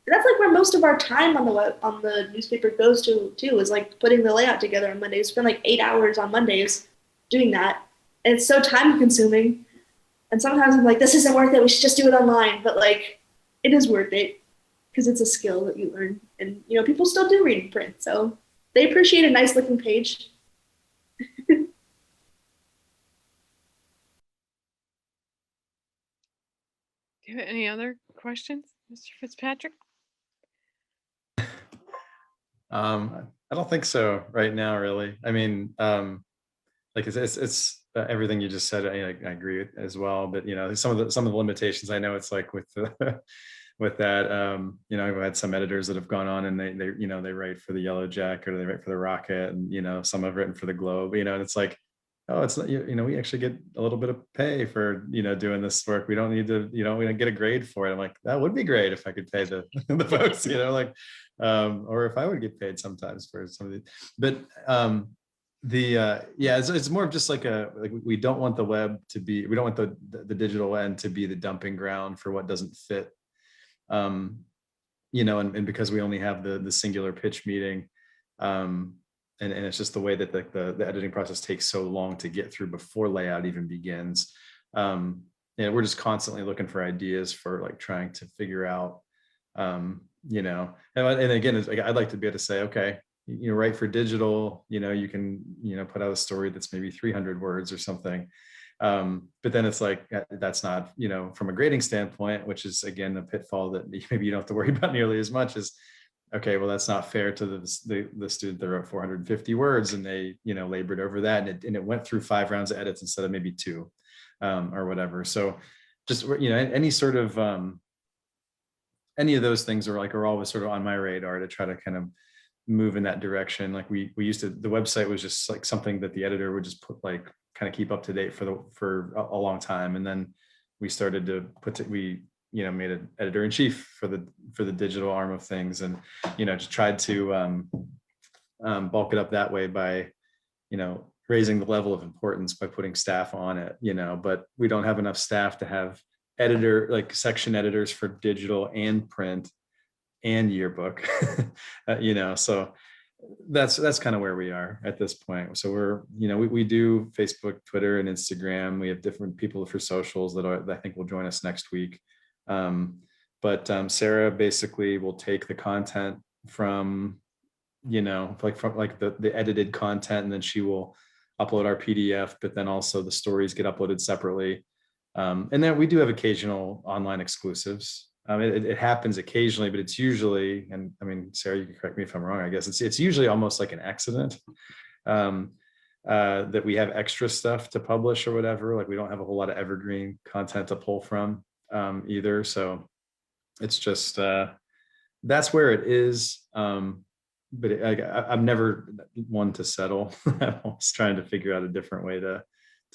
And that's where most of our time on the newspaper goes to too, is putting the layout together on Mondays. We spend 8 hours on Mondays doing that, and it's so time consuming. And sometimes I'm this isn't worth it, we should just do it online. But it is worth it, because it's a skill that you learn, and people still do read in print, so they appreciate a nice looking page. Do you have any other questions, Mr. Fitzpatrick? I don't think so right now, really. I mean, it's everything you just said. I agree with as well. But some of the limitations, I know it's with the with that. I've had some editors that have gone on and they write for the Yellow Jacket, or they write for the Rocket, and some have written for the Globe. And it's oh, it's not, we actually get a little bit of pay for, doing this work. We don't need to, we don't get a grade for it. I'm like, that would be great if I could pay the, the folks, or if I would get paid sometimes for some of these, but, it's more of just like we don't want the web to be, we don't want the digital end to be the dumping ground for what doesn't fit. And because we only have the singular pitch meeting, and it's just the way that the editing process takes so long to get through before layout even begins. We're just constantly looking for ideas for like trying to figure out, and again, it's like, I'd like to be able to say, okay, write for digital, you can, put out a story that's maybe 300 words or something. But then it's like, that's not, from a grading standpoint, which is again, a pitfall that maybe you don't have to worry about nearly as much as, okay, well, that's not fair to the student that wrote 450 words and they, labored over that. And it went through 5 rounds of edits instead of maybe 2, or whatever. So just, any sort of, any of those things are always sort of on my radar to try to kind of move in that direction. Like we used to, the website was just like something that the editor would just put like, kind of keep up to date for a long time. And then we started to made an editor-in-chief for the digital arm of things, and just tried to bulk it up that way by raising the level of importance by putting staff on it, but we don't have enough staff to have section editors for digital and print and yearbook. So that's kind of where we are at this point. So we're, we do Facebook, Twitter, and Instagram. We have different people for socials that I think will join us next week. But Sarah basically will take the content from, the edited content, and then she will upload our PDF, but then also the stories get uploaded separately. And then we do have occasional online exclusives. It happens occasionally, but it's usually, and I mean, Sarah, you can correct me if I'm wrong, I guess it's usually almost like an accident, that we have extra stuff to publish or whatever. Like we don't have a whole lot of evergreen content to pull from, either. So it's just, that's where it is. But I'm never one to settle. I'm always trying to figure out a different way to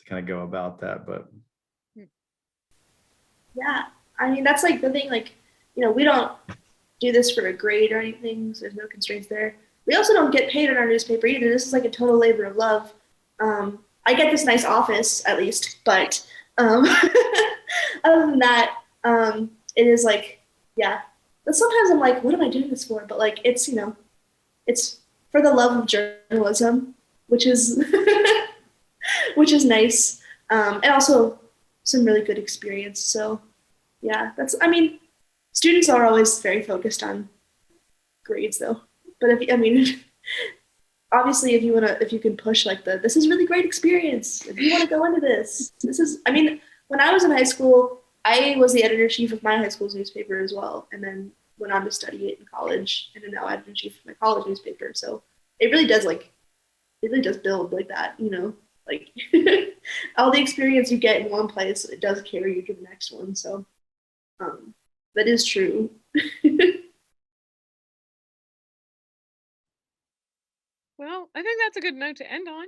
kind of go about that. But yeah, I mean, that's like the thing, like, we don't do this for a grade or anything, so there's no constraints there. We also don't get paid in our newspaper either. This is like a total labor of love. I get this nice office at least, but other than that, it is like, yeah. But sometimes I'm like, what am I doing this for? But like, it's, it's for the love of journalism, which is which is nice, and also some really good experience. So yeah, students are always very focused on grades though. But obviously if you can push like this is really great experience. If you want to go into this is, when I was in high school, I was the editor-in-chief of my high school's newspaper as well, and then went on to study it in college, and am now editor-in-chief of my college newspaper. So it really does build like that, like all the experience you get in one place, it does carry you to the next one. So that is true. Well, I think that's a good note to end on.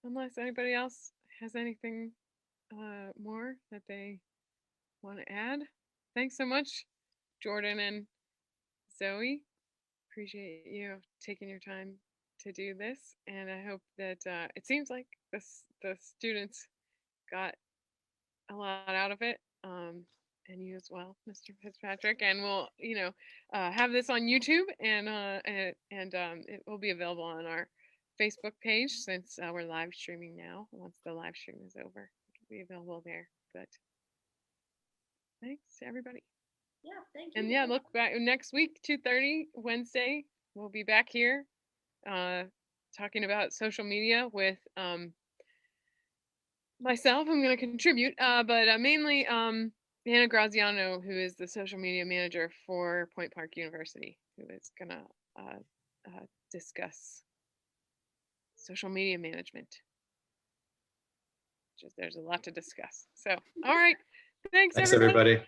Unless anybody else has anything more that they want to add. Thanks so much, Jordyn and Zoey. Appreciate you taking your time to do this, and I hope that it seems like the students got a lot out of it, and you as well, Mr. Fitzpatrick. And we'll have this on YouTube, and it will be available on our Facebook page, since we're live streaming now. Once the live stream is over, it'll be available there. But thanks to everybody. Yeah, thank you. And yeah, look back next week, 2:30 Wednesday. We'll be back here talking about social media with myself. I'm going to contribute, but mainly Hannah Graziano, who is the social media manager for Point Park University, who is going to discuss social media management. There's a lot to discuss. So, all right. Thanks everybody.